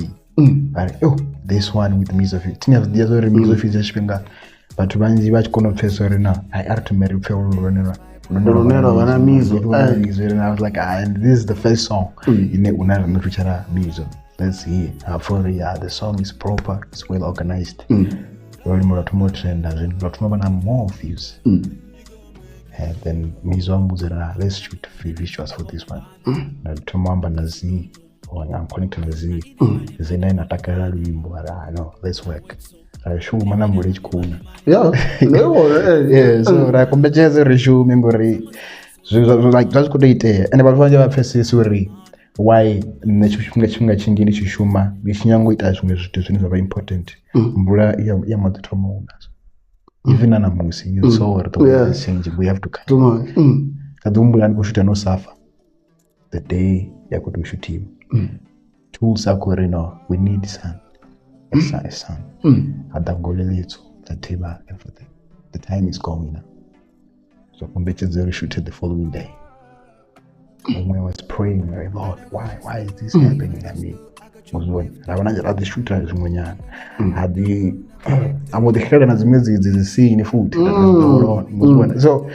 this one with Mizo Phyll tinyazidiya zori Mizo Phyll chipinga vathu vanji vachikona kupfesa rina aritumeri upfe Ronera vana Mizo. And I was like, and this is the first song ine una feature Mizo. Let's see for the song is proper, it's well organized. More trend and more views. And then Mizo Muzera, let's shoot 3 visuals for this one. Tomamba Nazi, or I'm calling to Nazi. Zena Atakara Limbo, no, let's work. I show Manam Rich Cool. Yeah, so I come back as a reshow memory. So like that's good idea. And about one of the story why Nechunga Chingini Shuma, Vishango it as is very important. Mbura Yamatomo. Even Anamusi, you saw the way change. We have to cut. Kadumbu and Bushita no suffer. The day Yakutu shoot him. Tools are corino. We need sun. A sun. Adagolelito, the table, everything. The time is coming now. So Kumbeche Zero shooted the following day. When I was praying, Lord, why is this happening? I mean, the shooter is had the I'm with the head and zimwe zisini futhi so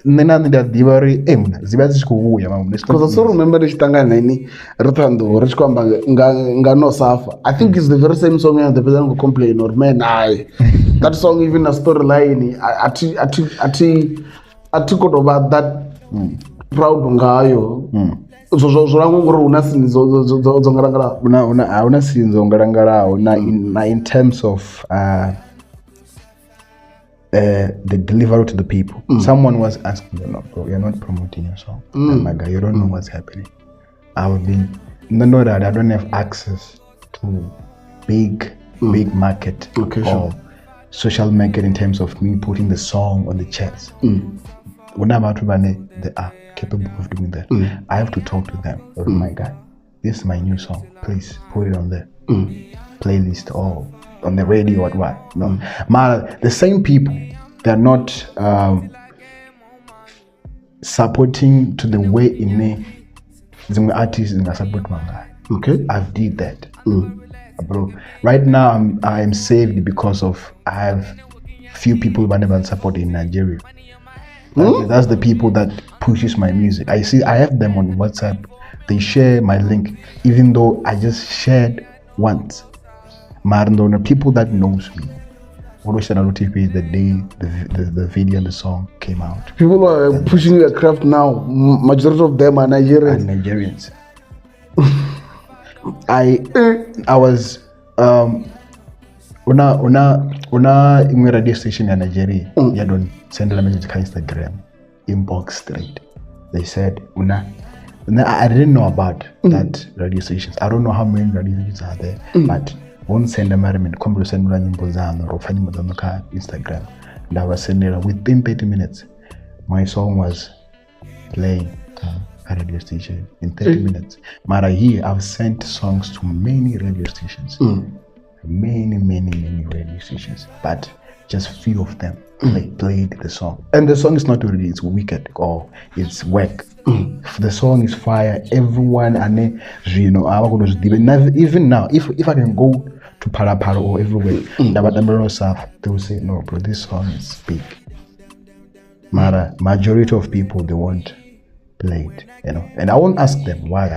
nena ndadivare zibazi kuvuya mama because I still remember richitangana nini rithando richikwamba ngano safa. I think it's the very same song and the person who complain or man that song even a storyline ati koto about that proud ngayo zvorangu ngori una sinzo zongarangara una sinzo ngarangarawo na in terms of the delivery to the people. Someone was asking, bro, you're not promoting your song. My guy, you don't know what's happening. I've been no that I don't have access to big market or social market in terms of me putting the song on the charts. When I'm out they are capable of doing that. I have to talk to them. Oh my God, this is my new song. Please put it on the playlist or on the radio or what. No, the same people, they're not supporting to the way in the artists in the support manga. Okay, I've did that, bro. Right now I'm saved because of I have few people who never support in Nigeria. That's the people that pushes my music. I have them on WhatsApp. They share my link, even though I just shared once. Marandona, people that knows me. Always on OTP the day the video and the song came out. People are pushing your craft now. Majority of them are Nigerians. I was una radio station in Nigeria. You don't send a message to Instagram, inbox straight. They said I didn't know about that radio stations. I don't know how many radio stations are there, but won't send a merriment. Come to send running Bozan or Fanny Instagram. And I was sending it within 30 minutes. My song was playing a radio station in 30 minutes. Mara here, I've sent songs to many radio stations. Many radio stations, but just few of them played the song. And the song is not really it's wicked or it's whack. The song is fire. Everyone and even now, if I can go to Paraparo or everywhere, they will say, no bro, this song is big. Mara majority of people they won't play it, you know. And I won't ask them why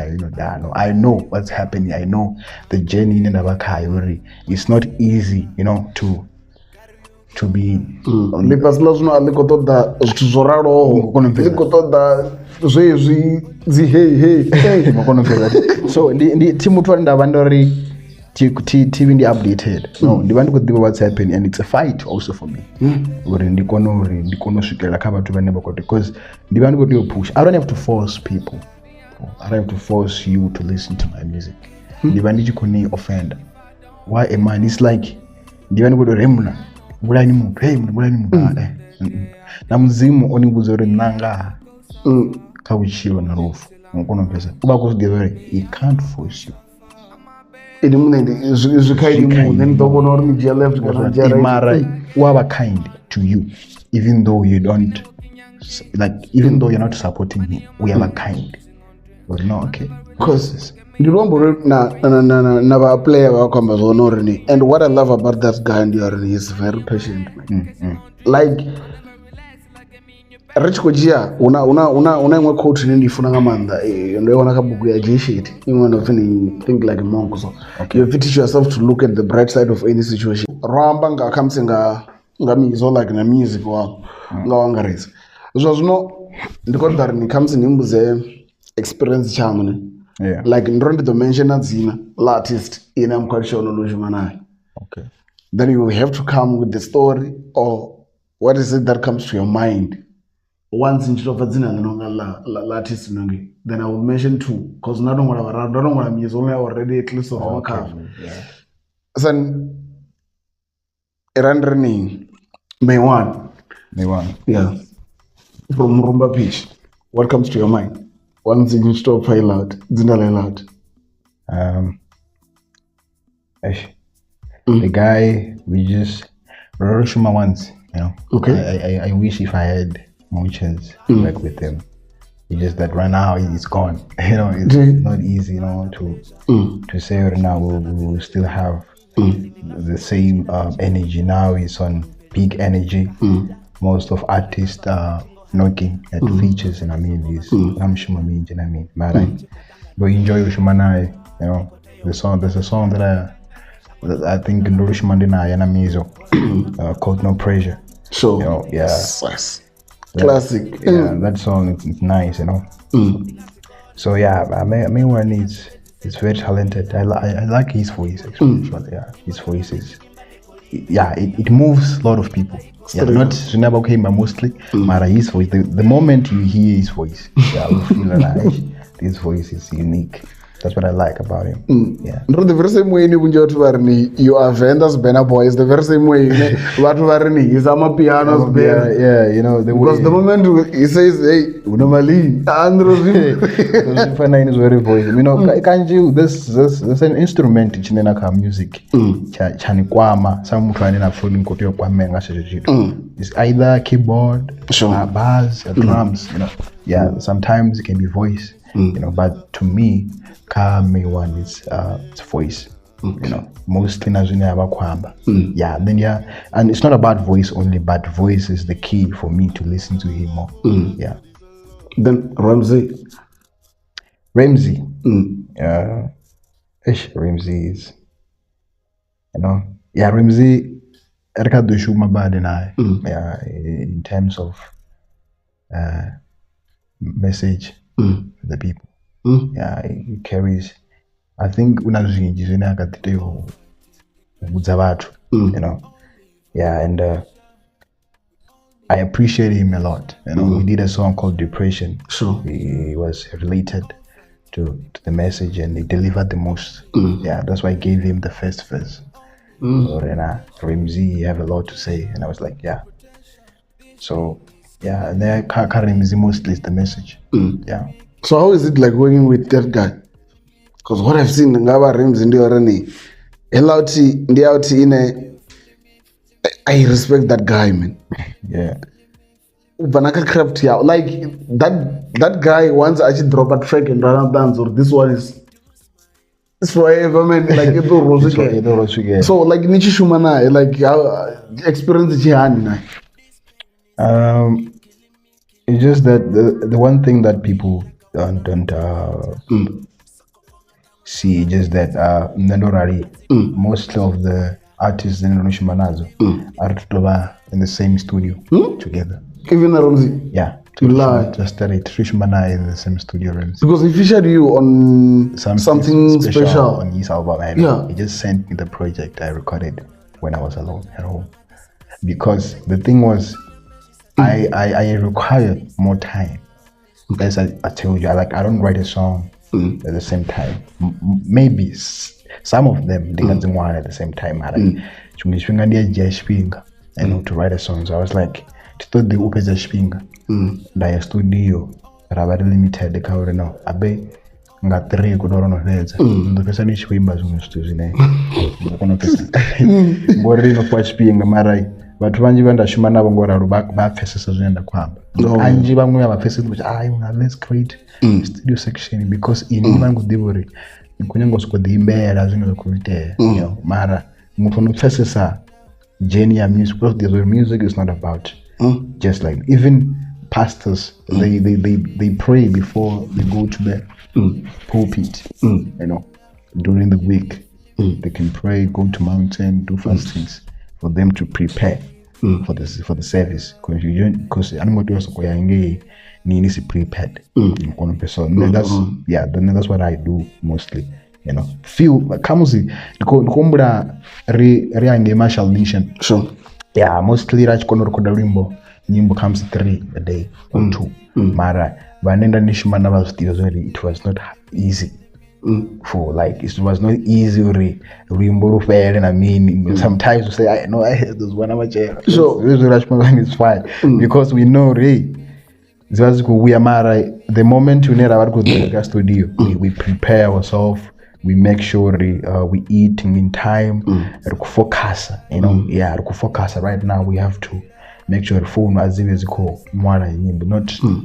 I know what's happening. I know the journey in Abakayori. It's not easy, you know, to be Lipaslasno alikotoda zoraro alikotoda hey so the timutu ndavandori TV ndi updated. No, ndivandi kudziva what's happening, and it's a fight also for me. Uri ndikono swikela kha vhathu vhane vha because ndivandi kuti push. I don't have to force people. I don't have to force you to listen to my music. Ndivandi chikoni offender. Why am I? It's like ndivandi kuti remna bulani muntu bulani muntu na muzimu onibudza uri nanga kha uchilo na rufu ngono pesa kuba kusigevere he can't force you. It is kind of then the one or media left Mara were kind to you, even though you don't even though you're not supporting me, we are kind. But no, okay. Because you remember na player and what I love about that guy and he's very patient. Like Rich Kojia, una imwe quote ndifuna ngamanda ndo yona kabuku ya J-shit one of think like a monk. So you have to teach yourself to look at the bright side of any situation. Ramba nga kamsinga ngamizo like na music wa ngawangareza zozno ndikodari ni kamsini imbuze experience chamune like ndrondi to mention azina artist ina mkwalisha nolojumana. Okay, then you have to come with the story or what is it that comes to your mind. Once in the artist, then I will mention two because I don't want to use only already at least of one cover. Then rendering Maeywon. Yeah. From Rumba Pitch. What comes to your mind? Once in stop file out, the guy we just Roroshima once, you know. Okay. I wish if I had more chance to work with him. It's just that right now he's gone. You know, it's not easy, you know, to say right now we'll still have the same energy. Now he's on peak energy. Most of artists are knocking at features, and I mean he's but enjoy Shumanai, you know, the song. There's a song that I think Ndurushimandina and Mizo called No Pressure. So you know, classic. Yeah, that song it's nice, you know. So yeah, Maeywon is very talented. I like his voice actually. Yeah, his voice is it moves a lot of people. Yeah, not Zunaba came but mostly Mara his voice. The moment you hear his voice, you feel like this voice is unique. That's what I like about him. Yeah. No, the very same way you are Venda's Burna Boy is the very same way is Amapiano's yeah, you know because the moment he says hey Unamali and is very voice. You know, can't you this an instrument in Chinaka music. Chanikwama, some trying to phone kotio kwamenga shejito. It's either keyboard, bass, or drums, you know. Yeah, sometimes it can be voice. You know, but to me, Maeywon is it's voice. You know, mostly Nazuna Abakwamba. Yeah, then and it's not about voice only, but voice is the key for me to listen to him more. Yeah. Then Ramzeey. Ramzeey is, you know, Ramzeey Erka Dushuma bad and I in terms of message to the people. Yeah, it carries. I think you know. Yeah, and I appreciate him a lot. You know, we did a song called Depression. He was related to the message and he delivered the most. Yeah, that's why I gave him the first verse. Ramzeey, you have a lot to say, and I was like, yeah. So yeah, and then Ramzeey mostly is the message. Yeah. So how is it like working with that guy? Because what I've seen ngaba Ramzeey ndi already LOT ndi out in I respect that guy, man. Yeah. Banaka craft yeah, like that guy once actually drop a track and run dance or this one is forever, man. Like it so like nichishumana like experience jihani na. It's just that the one thing that people don't see, just that most of the artists in Manazo are in the same studio together. Even Ramzeey? Yeah. You lie. Just started Trishmana in the same studio rooms. Because he featured you on something special on his album. Yeah. He just sent me the project I recorded when I was alone at home. Because the thing was, I require more time. As I told you, I don't write a song at the same time. Maybe some of them they can't one at the same time. To write a song. So I was like, to thought the open the spinga. Daya studio rabari limited kauri no abe nga 3 kudoro no reza ndo pesa ni chimba zungustu zine kono pesa ngori no kwa spinga marai bathu banji banda shuma nabo ngora ba pesa zvinenda kwamba anji bamwe aba pesa let's create studio section because in mangu dibori kunyango sikodzimbera zvino kuite mara muthu no pesa journey ya music because the music is not about just like even pastors they pray before they go to the pulpit. During the week they can pray, go to mountain, do fastings for them to prepare for the service because I'm going to also need to prepared. That's what I do mostly. Few kamusi kumbura riange Marshal nation. Sure. Yeah, mostly rach kono recorda wimbo nyimbo comes 3 a day or 2 mara vanenda nishimana vastudios really it was not easy for like it was not easy wimbo rufere na meaning sometimes you say I know I heard this one amachair so is fine because we know we are mara the moment you need our go studio we prepare ourselves. We make sure we eating in time. Focus, focus. Right now we have to make sure the phone as not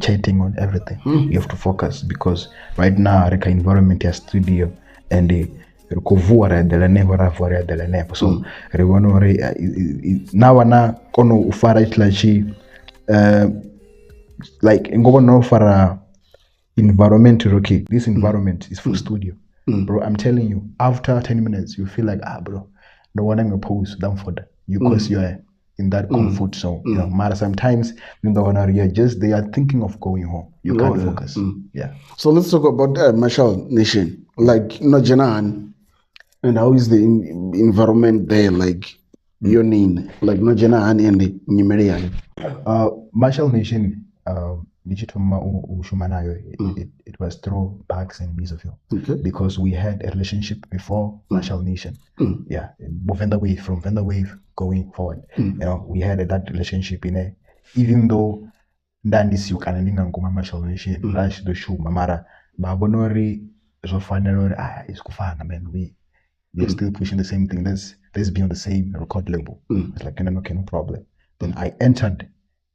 chatting on everything. You have to focus because right now the environment is studio and the so now kono ufara itlachi like ngono fara environment okay. This environment is for studio. Bro, I'm telling you, after 10 minutes, you feel like, bro, the one I'm going to pose down for that. Because you're in that comfort zone. Matter sometimes, you're just, they are thinking of going home. You can't focus. Yeah. So let's talk about Marshal Nation. Like, Janan, and how is the environment there? Like, your name, like, Janan and the Numerian. Marshal Nation, it was through Bags and Mizo Phyll because we had a relationship before Marshal Nation. Yeah, Venda Wave, from Venda Wave going forward. We had that relationship in there. Even though Dandis you can ngoma Marshal Nation, Rash the show, Mamara, Babonori, so finally, it's kufana man. We're still pushing the same thing. Let's be on the same record label. It's like no problem. Then I entered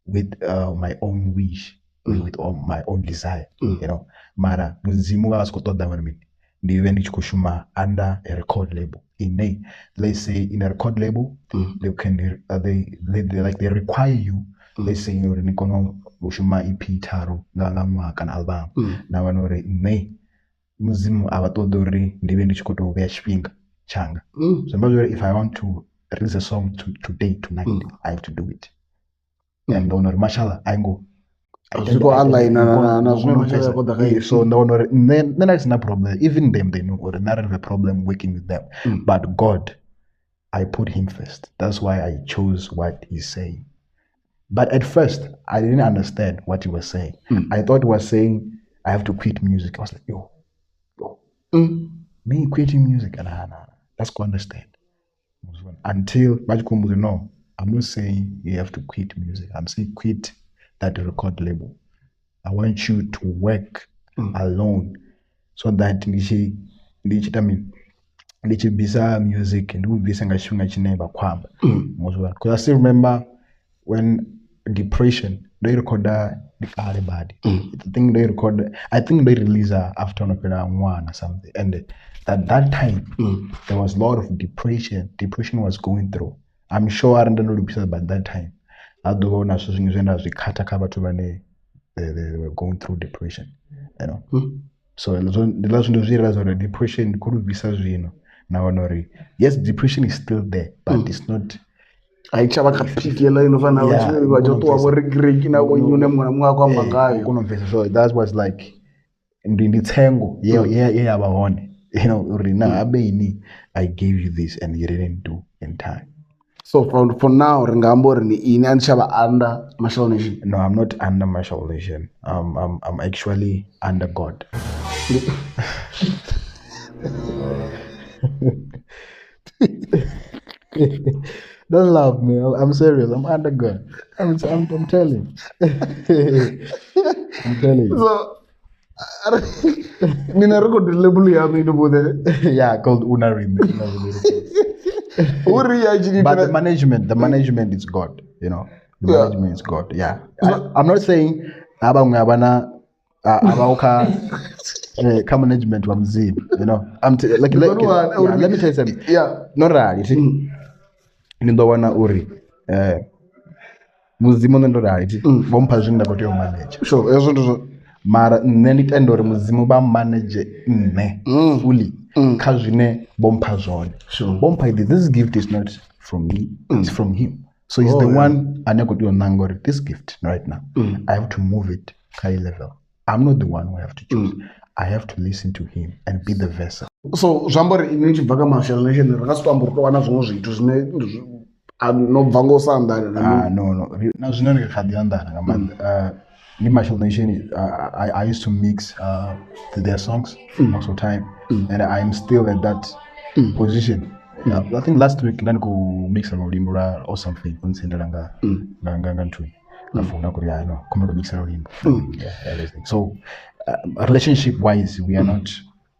with my own wish. With all my own desire, Mara Muzimu was got down me. The event kushuma under a record label. Let's say in a record label, they can they require you. Let's say you're in Ushuma EP taro Gangama can album. Now I know Muzimu Avatodori, the event kuto Veshping Changa. So if I want to release a song today, tonight, I have to do it. And on Marshal, I go. So no, then that's no problem. Even them they know, or not have a problem working with them. But God, I put him first. That's why I chose what he's saying. But at first, I didn't understand what he was saying. I thought he was saying I have to quit music. I was like, yo, me quitting music, that's to understand. Until no, I'm not saying you have to quit music. I'm saying quit that record label. I want you to work alone so that bizarre music and because I still remember when depression they record the body. I think they release after one or something, and at that time there was a lot of depression was going through. I'm sure I don't know the about that time. I don't know they were going through depression, you know. So the last one realized that depression could be such, you know. Now yes, depression is still there, but it's not. Aichava kapikela inofana vachotoa vorigireki na kunyune mwana mwako ambangayo. So that was like nditsengo yeah abahone, you know, Rina abeni I gave you this and you didn't do in time. So for now ringambo rini ini anchava under Marshal Nation. No, I'm not under Marshal Nation. I'm actually under God. Don't laugh me. I'm serious. I'm under God. I'm telling. I'm telling you. So, Nina record the label ya me do yeah, called Unarim. But the management is God. You know, the management is God. Yeah, I'm not saying abangabana abauka management Ramzeey. You know, let me tell you something. Yeah, not right. You see. Nindowana uri muzimu ndorari bompa zvinda kuti yo manage sure ezvo ndizvo mara nenitendo uri muzimu ba manage fully kha zvine bompa zvone sure bompa this gift is not from me it's from him so he's the one ane kuti onangori this gift right now I have to move it high level. I'm not the one who have to choose. I have to listen to him and be the vessel. So zvambori ini chibvaka Marshal Nation rakasitoamborotwana zvimwe zvitu zvine anobva ngosandana. No na zvinenge khadiandana ngama ni Marshal Nation I used to mix their songs most of the time and I'm still at that position. I think last week ndani ku mix Rolimura or something unsendela nga ntwi ngafuna kuti no kumelo mix Rolimura. So relationship wise we are not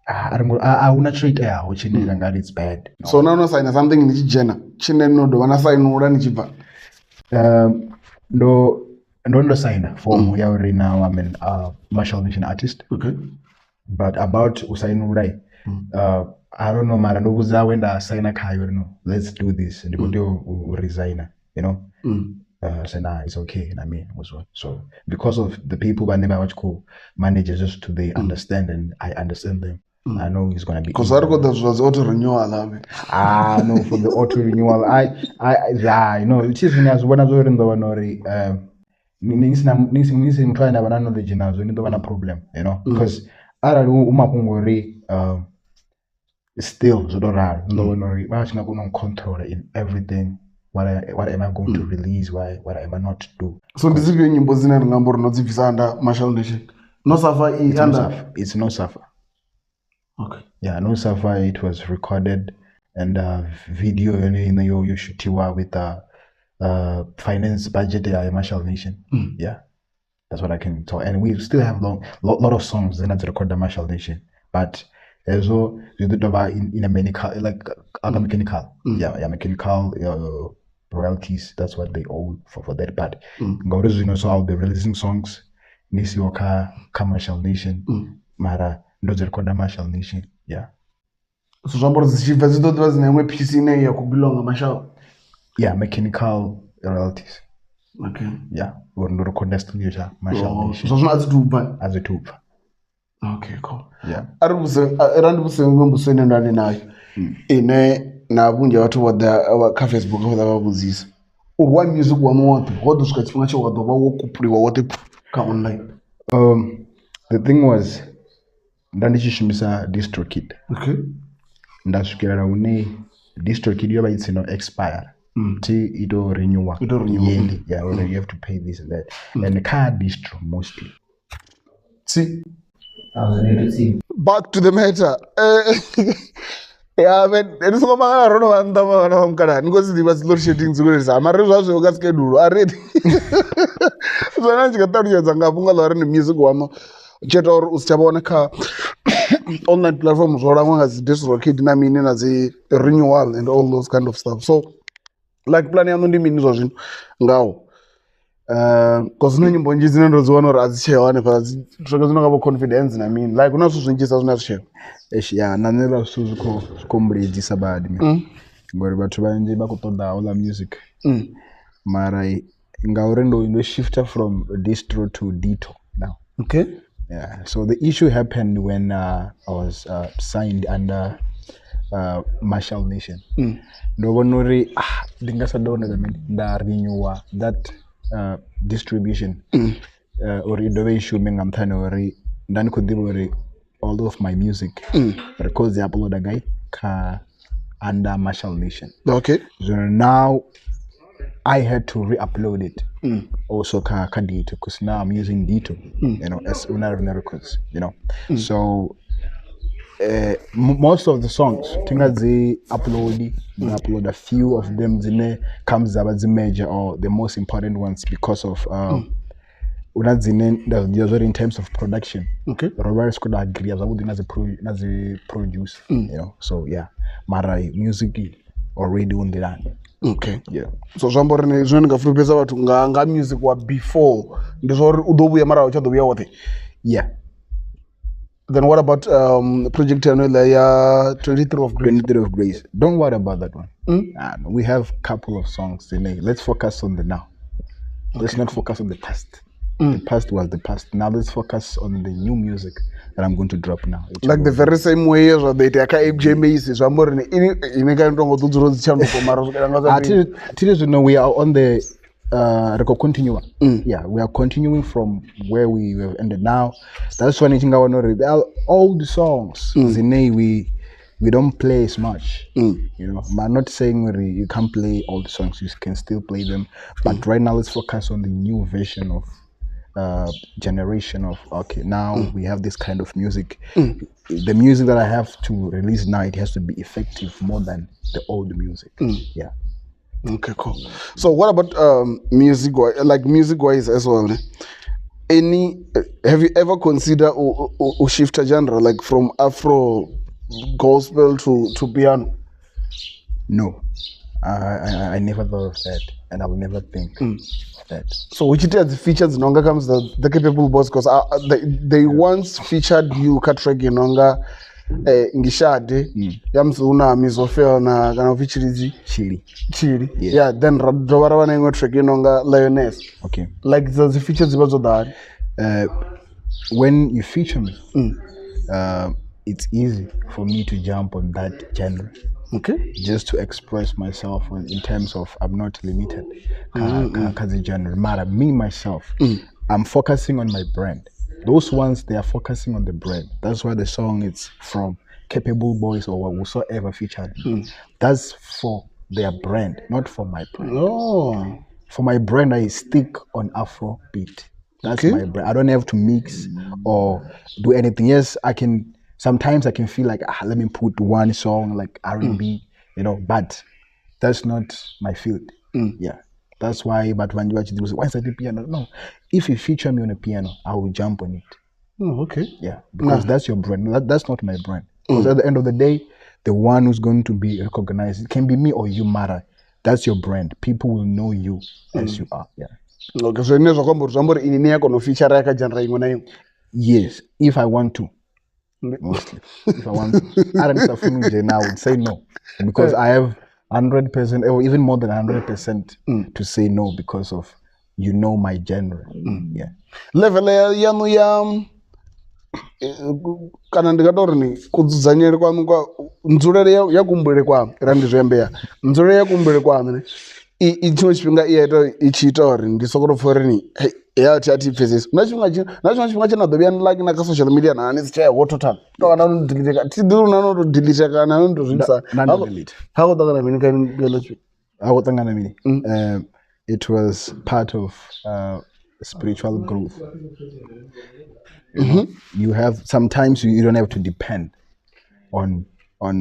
I will not treat which it's bad. No. So now no sign something in Nigeria. Chine no do wana sign ura nichiva. No sign for we are already now. I'm an Marshal Nation artist. Okay. But about usain urai, I don't know. Mara no buza wenda sign a kayo no. Let's do this. And you resign. You know. So nah, it's okay. I mean, so because of the people that never watch cool managers, just to they understand and I understand them. I know it's gonna be. Because I got that was auto renewal. No, for the auto renewal, I know it is as when I was in the one or nisi trying to have knowledge now, so you don't have a problem, you know, because I don't know still so don't have no one control in everything. What am I going to release? What am I not to do? So this is when you was in a number not if it's under Marshal Nation. No suffer it's no suffer. Okay. Yeah, no suffer. It was recorded and video you shoot with finance budget Marshal Nation. Yeah, that's what I can tell. And we still have lot of songs that to record the Marshal Nation, but also you do in a mechanical like mechanical. Yeah, mechanical royalties. That's what they owe for that part. So I'll be releasing songs. Nisi Oka Marshal Nation. Mara ndozi recorda Marshal Nation. Yeah. So zvambori zichibva dzidodwa zina imwe piece ine yakubelonga Marshal. Yeah, mechanical royalties. Okay. Yeah, ndo recorda studio cha Marshal Nation. So zvona azitupa. Azitupa. Okay, cool. Yeah. Arandibuse ngembusene ndani nayo. Ine na bunje watu wa Facebook wa babuzisa. Urwa music wa mwoto, hodo skachifuna cha wado wa wokupuliwa wote ka online. The thing was ndandichishimbisa DistroKid. Okay. Ndasukira une DistroKid yoba it's no expire. Ito renewal. Yearly. Yeah, you have to pay this and that. And the car distro mostly. See. Back to the matter. Yeah, man. It is come on. I don't know. I'm done. I'm because the was load shedding. So I'm a result of the schedule. I read. So now you got 30 years and I'm going to music. One jet or ustabona car online platforms. Or I want as DistroKid. I mean, as a renewal and all those kind of stuff. So, like planning on the minutes now. Because no nyimbo nje zinondozwana uri azichewane pasi tsvaka zinokaba confidence na mini like una suzvinjisa zvinazvicheva yeah nanela zvikombredzisa badi ngori vathu vanji vakutoda all music mara ngauri ndo shifta from distro to dito Okay. Yeah. So the issue happened when I was signed under Marshal Nation. No one worry. Renew that distribution. Or the way issue I'm trying to worry. Then could worry all of my music because they upload a guy under Marshal Nation. Okay. So now I had to re-upload it. Also dito because now I'm using dito, you know, as Una records, you know. So most of the songs, they upload a few of them. Zine comes about the major or the most important ones because of in terms of production. Okay. Roberts could agree as as a produce, you know. So yeah, Marai music already on the land. Okay. Yeah. So zwambori zwine ngafulufhedza vhathu nga music wa before ndi zwa uri u ḓo vhuya mara u tsha ḓo vhuya woṱhe. Yeah. Then what about project ya 23 of Grace? 23 of Grace. Don't worry about that one. We have a couple of songs. Let's focus on the now. Let's not focus on the past. The past was the past. Now let's focus on the new music that I'm going to drop now. Like the very same way as they take Emjay Mace. Zwambori ini kind of ḓo dzichanduko mara you know, we are on the continue. Yeah, we are continuing from where we have ended now. That's one thing I want to read. All the songs, we don't play as much. You know, I'm not saying you can't play all the songs. You can still play them, but right now let's focus on the new version of generation of now we have this kind of music. The music that I have to release now, it has to be effective more than the old music. Yeah. Okay, cool. So what about music wise as well? Have you ever considered or shift a genre like from Afro gospel to piano? No, I never thought of that, and I will never think of that. So which are the features Nonga comes the capable boss because they once featured you track Nonga ngishade yamzuna Mizo Phyll na kana featuring Chili. Yeah, then drovara wana imwe track Nonga Lioness. Okay. Like the features because of that. When you feature me, it's easy for me to jump on that genre. Okay. Just to express myself in terms of I'm not limited. Genre. Matter me myself, I'm focusing on my brand. Those ones they are focusing on the brand. That's why the song is from Capable Boys or whatsoever featured. That's for their brand, not for my brand. Oh. For my brand, I stick on Afro beat. That's my brand. I don't have to mix or do anything. Yes, I can. Sometimes I can feel like let me put one song like R&B, you know, but that's not my field. Yeah, that's why. But when you actually do, why is that the piano? No, if you feature me on a piano, I will jump on it. Oh, okay. Yeah, because that's your brand. That's not my brand. Because at the end of the day, the one who's going to be recognized, it can be me or you. Matter. That's your brand. People will know you as you are. Yeah. Okay, so somebody in here gonna feature like a genre. Yes, if I want to. Mostly, if I want to. I would say no because I have 100% or even more than 100% to say no because of my genre. Yeah. Level yanu ya kana ndikatori ni kudzanyere kwanu kwa nzulele ya kumbele kwa randi zwembeya nzulele ya kumbele kwanu ichimwe chipinga ichiita uri ndisokoro foreign yathi athi phases nachimwe china dobya like na ka social media na ani sichaya wototal to kana no delete ka tidiru na no delete kana no ndo zwimsa how tangana mini kan ngelachi how tangana mini it was part of spiritual growth. You have sometimes you don't have to depend on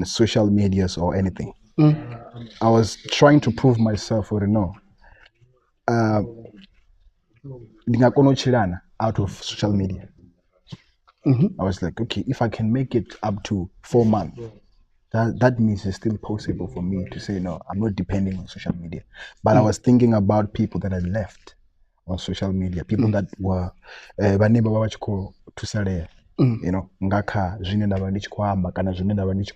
social medias or anything. I was trying to prove myself or out of social media. I was like, okay, if I can make it up to 4 months, that means it's still possible for me to say no, I'm not depending on social media. But I was thinking about people that had left on social media, people that were you know, ngakha zwine ndavha ndi tshi amba kana zwine ndavha ndi tshi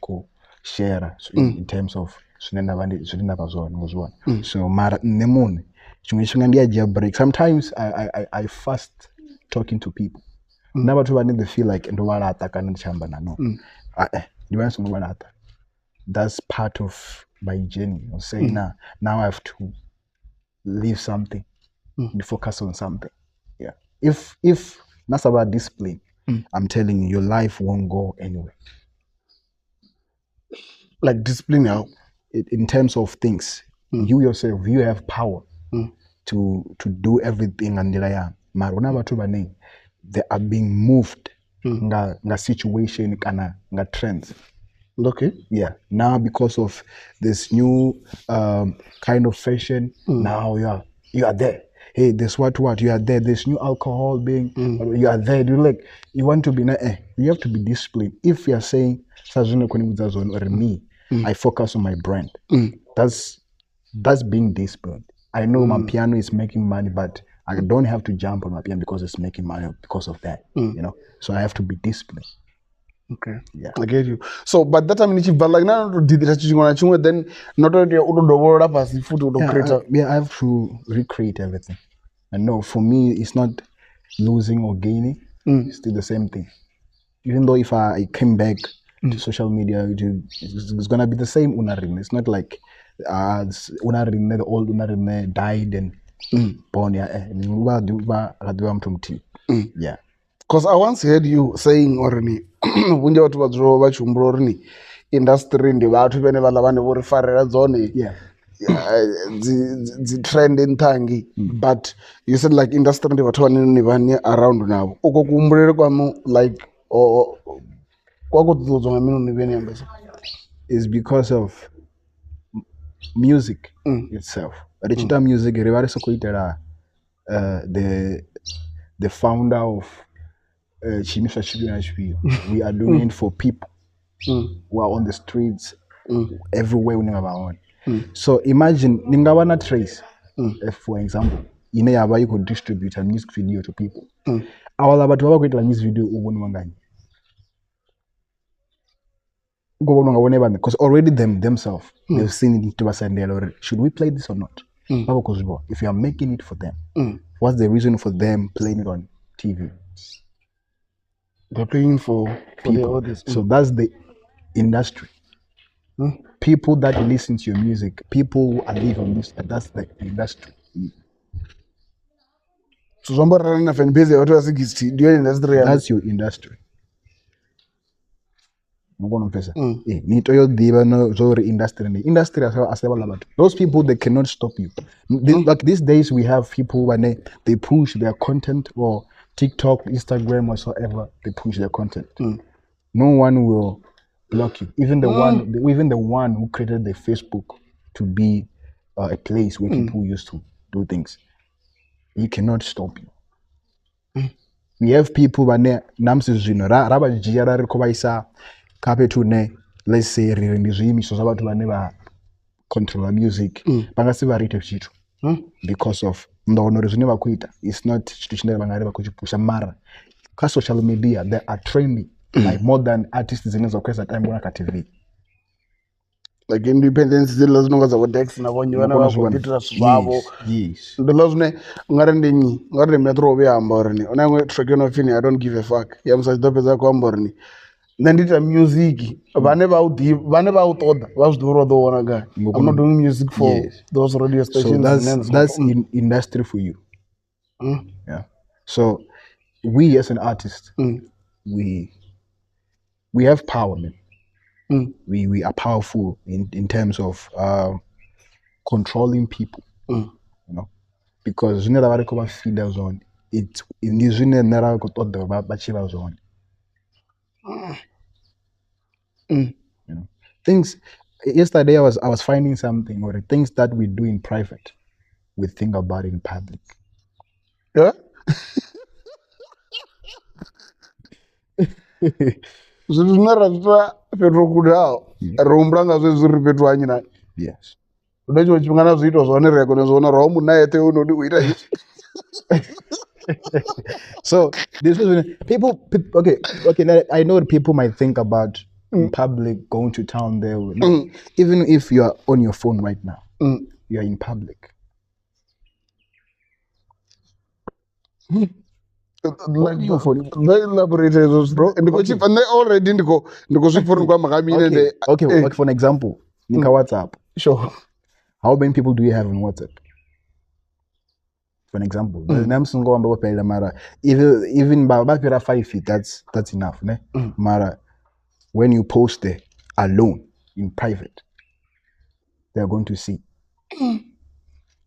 share in terms of zwine ndavha zwone ngozwana. So mara nne mune chimwe tshifhinga ndi a break. Sometimes I fast talking to people Now but they feel like ndo balata kana chamba na no. That's part of my journey. I'm saying now I have to leave something and focus on something. Yeah. If that's about discipline, I'm telling you, your life won't go anywhere. Like discipline how? In terms of things, you yourself, you have power to do everything and they are being moved nga situation kana nga trends. Okay. Yeah. Now because of this new kind of fashion, now you are there. Hey, there's what you are there. There's new alcohol being you are there. You want to be you have to be disciplined. If you are saying or me, I focus on my brand. That's being disciplined. I know my piano is making money, but I don't have to jump on my piano because it's making money because of that. You know, so I have to be disciplined. Okay. Yeah. I get you. So, but that time but like now did it then not only up as the food I have to recreate everything. And no, for me, it's not losing or gaining. It's still the same thing. Even though if I came back to social media, it's gonna be the same Unarine. It's not like Unarine, the old Unarine died and born. Yeah. Because I once heard you saying already, when you were to industry in the bathu bene vhala vane vo ri farela dzone the trend in tangi but you said like industry ndi vathu vane vane around navo uko kuhumbulele kwanu like kwakudzudza nga mini ni vene ambesa is because of music itself. Richita music rivari sokuitera the founder of Chimisha Chibio. We are doing it for people who are on the streets everywhere we know. So imagine ningawana trace for example ine yaba you could distribute a music video to people. Awala batu baba kuitela music video uboni wangani. Because already themselves they've seen it to us and they're should we play this or not? If you are making it for them, what's the reason for them playing it on TV? They're playing for people. So that's the industry. People that listen to your music, people who are live on this, that's the industry. So somebody running a fan base, that's your industry. Those people, they cannot stop you. Like these days we have people when they push their content or TikTok, Instagram, whatsoever, they push their content. No one will block you. Even the one who created the Facebook to be a place where people used to do things, he cannot stop you. We have people when let's say control music because of it's not social media. They are trending like more than artists in the time on TV. Like independence zile zinonga za Dex na vonye vana va computer swavo. Yes. Ndilozune ngare metro be amborni. Onangwe track no fini I don't give a fuck. Yamsa dopeza kwa amborni. Ndita music vane va utoda va zvidoro do wona guy. I'm not doing music for those radio stations. So that's in industry for you. Yeah. So we as an artist, we have power, man. We are powerful in terms of controlling people, you know, because you know feeders on it in this zone. You know, things. Yesterday I was finding something, or the things that we do in private, we think about it in public. Yeah. Yes. So this is when people okay. I know people might think about in public going to town there. Even if you are on your phone right now, you are in public. like they elaborated those, bro. And because and they already go for okay, for an example, Nika WhatsApp. Sure. How many people do you have in WhatsApp? For an example, even by 5 feet, that's enough, ne? Mara, when you post there alone in private, they are going to see.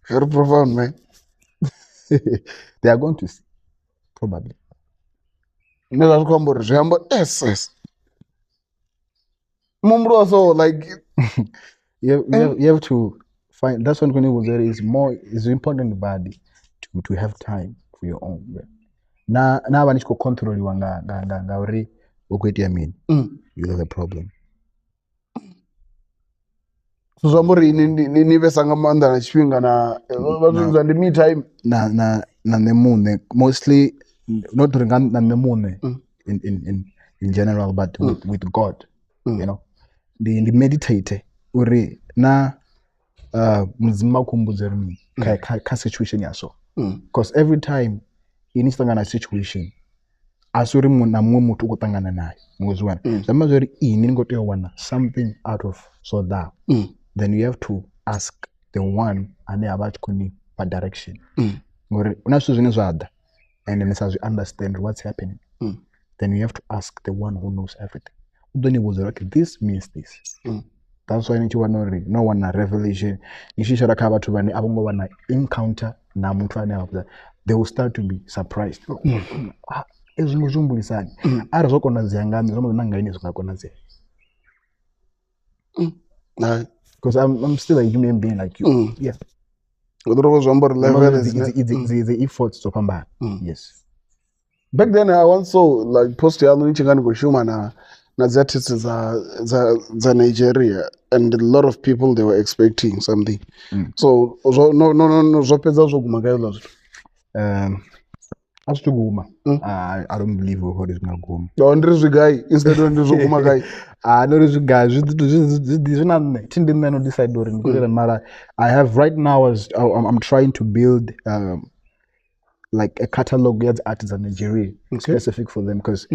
Very profound, man. They are going to see, probably. Yes. Also, like you have to find. That's what is important body to have time for your own. Na vanishko control nga uri ukwetia mean. You have a problem. So somebody ni besanga manda na chipinga na me time na the moon mostly not na the moon in general, but with God, you know. The meditate uri na mzima kumbuzermi ka situation yaso, because every time in a situation asuri na mutu ukutangana naye ngozwana zamazori ini ngoto wana something out of so that then you have to ask the one ane about kuni pa direction ngori unasuzune zwada and then as you understand what's happening then you have to ask the one who knows everything. Udoni was like, this means this. That's why no one a revelation. Nishishara kaba to bani abongo wana encounter na mtu ane they will start to be surprised. Ezumujumbuli sana. Ara zoko naziangami zomo nangaini zoko nazi. Because I'm still a human being like you. Yeah. It's the efforts to come back. Yes. Back then I once saw like post ya nichingani kushuma na artists za Nigeria, and a lot of people they were expecting something. So no zopeza zogumagayo as to guma, I don't believe what is gonna go. No, there's a guy instead of zoguma guy. No, there's a guy. This one didn't know decide during matter. I have right now I'm trying to build like a catalog of artists in Nigeria, specific for them, because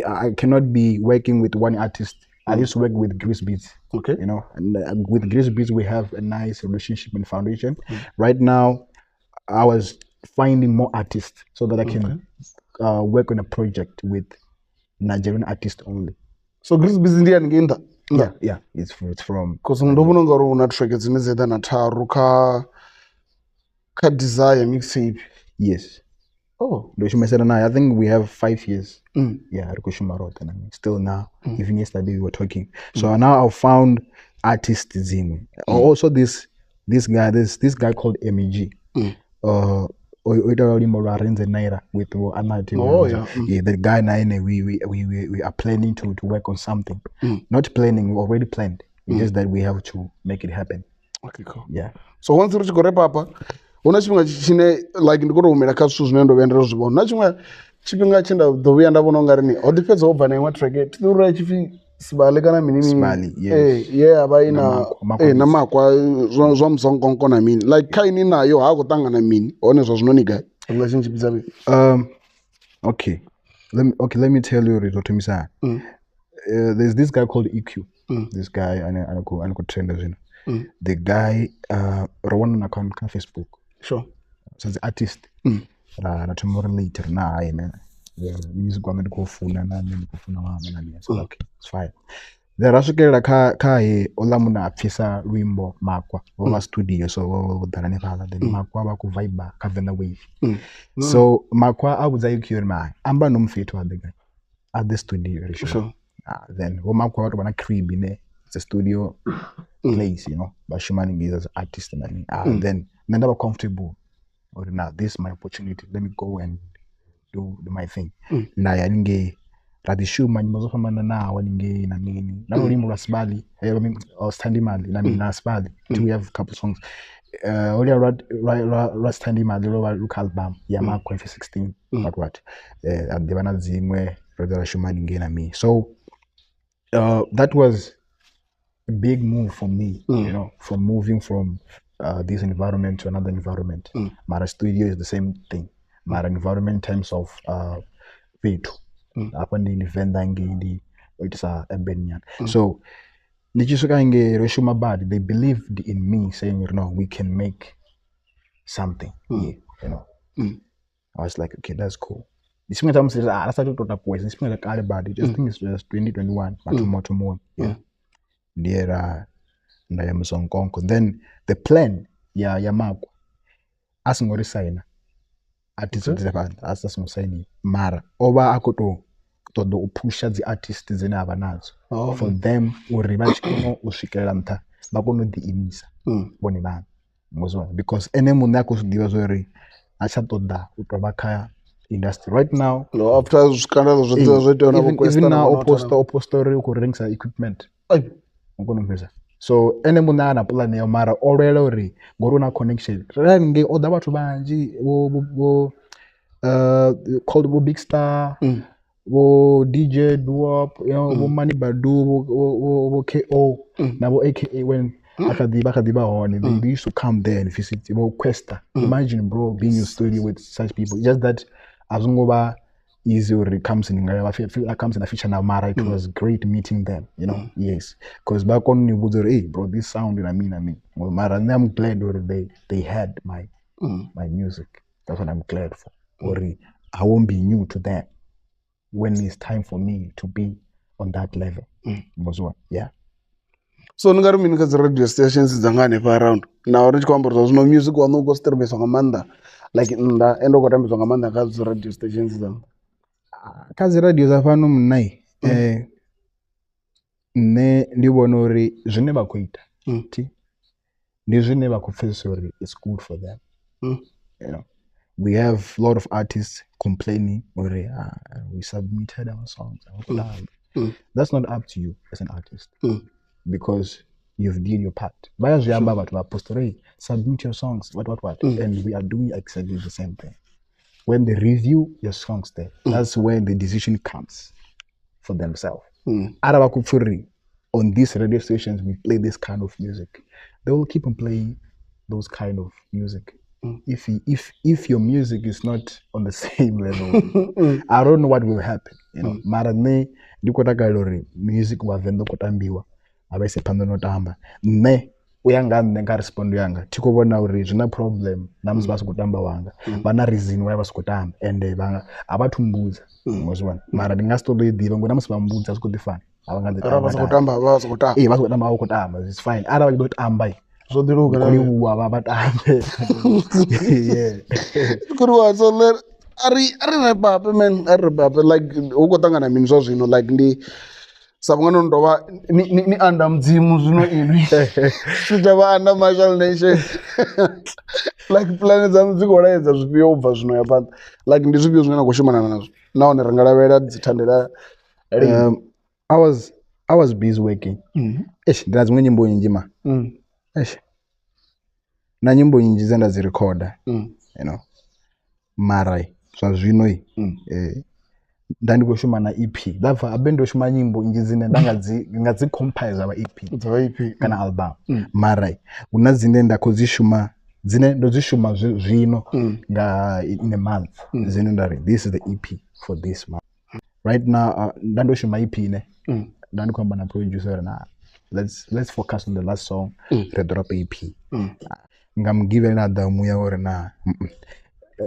I cannot be working with one artist. I used to work with Grease Beats, you know, and with Grease Beats we have a nice relationship and foundation. Right now, I was finding more artists so that I can work on a project with Nigerian artists only. So Grease Beats Indian Ginda. Yeah, it's from. Because ndobuno ngaro una track zimezeda na taru ka desire mixtape. Yes. Oh, I think we have 5 years. Yeah, still now. Even yesterday we were talking. So now I found artists in. Also this guy called Emjay. With the guy Nine, we are planning to work on something. Not planning, we already planned. It's just that we have to make it happen. Okay, cool. Yeah. So once you go papa, unachimwa chine like ndikoro umera kasu nendo bendera zibona nachimwa chipinga chinda the way ndabona ngarini all depends over na what track it thura chifi sibale kana mini yeah abaina na makwa zo Mzonkonko na mini like kaini nayo hakutanga na mini one zo zinoniga relationship zabe. Okay let me tell you Rizotomisa. There's this guy called EQ. This guy I could trend as the guy Rwanda na account on Facebook. Sure. So the artist na tomorrow later na music wa go funa na so okay, it's fine. There asukela ka olamuna apisa wimbo Makwa over studio so dalane phala then Makwa ba ku vibe ka Venda Wave. So Makwa abuza yikyo man amba nomfeto wa the guy at the studio. Sure. Then Makwa watu bana crib in it's a studio place, you know, but Shumani is as an artist and then never comfortable. Or now this is my opportunity. Let me go and do my thing. Na ya ninge radishu manimozo famana na waninge na nini. Na ulimu rasbali. Or standing mali. Na mina rasbali. We have a couple songs. Only rat standing mali. Look album. Yama kwa 16. But what? Devana zimwe. Radishu maninge na me. So that was a big move for me, you know, from moving from this environment to another environment. Mara studio is the same thing. mara environment in terms of fethu apa ndi Venda ngindi oitisa ebenya so nichisvika inge reshuma bad they believed in me saying we can make something here, I was like, okay, that's cool. This time says I started to talk boys. This like all bad. Just think it's just 2021, but more. Yeah. There Mzonkonko. Then the plan, Makwa. As ngori sign. Artists as sign mara. Oba akoto to do pusha the artists zene abanazo. For them uribachi kono ushikela mta. Bakono di imisa. Boni bana. Because any mundu akusudiwa zori achatoda utabakaya industry right now. No, after scandal even now oposter ukuringisa equipment. So any mundu ana plan ya mara already ngoruna connection. Range oda bathu banji wo called Big Star, wo DJ Duop, wo Mani Badu, wo KO, na wo AKA when Akadiba on they used to come there and visit Questa. Imagine bro being in studio with such people. Just that Azungoba easy or comes in comes in a feature now Mara. It was great meeting them, yes. Because back on you would hey bro, this sound I mean. Well Mara, I'm glad they had my music. That's what I'm glad for. Or I won't be new to them when it's time for me to be on that level. Yeah. So ngari mini kazi radio stations zangane pa around. Na orange kwamba there's no music wa no go stream songamanda. Like nda endo kwa tambe songamanda kazi radio stations zang. Kazi radio za fano mnai. Ne ndibonori jene ba kuita. Ti. Ni jene ba kufesori it's good for them. We have a lot of artists complaining we submitted our songs. That's not up to you as an artist. Because you've did your part. Submit your songs, what. And we are doing exactly the same thing. When they review your songs there, that's when the decision comes for themselves. On these radio stations, we play this kind of music. They will keep on playing those kind of music. If your music is not on the same level, I don't know what will happen. Marane ndikota galori music wa Venda kotambiwa. Abese pando notamba. Ne uyanga ndenga respond yanga. Tikubona uri zina problem namuzi basukutamba wanga. Bana reason why basukutamba and banga abatumbuza. Ngozwana. Mara ndingastobe diva ngo namuzi bambuza sikutifana. Abanga basukutamba basukutamba awukutamba. It's fine. Ara wajibot ambai. So the room yeah. So let Ari like ukotanga na minzozo like ndi sabangano ndoba ni anda mdzimu zino ini sitaba anda Marshal nation like planets amziko raidza zvipio ubva zvino yapanda like ndi zvipio zvinoona kushimana nazo naone rangalavera dzithandira I was busy working ndazimwe nyimbo nyinji ma na nyimbo nyinji zenda zirecorda marai zvazvino ndandikoshuma na EP therefore abendoshuma nyimbo nyinji zine ndangadzi compile aba EP kana album marai una zine ndakozishuma zine ndozishuma zvino nga in a month zine ndari this is the EP for this month right now ndandoshuma EP ne ndandikwamba na producer na let's focus on the last song redrop EP ngam give another muya or na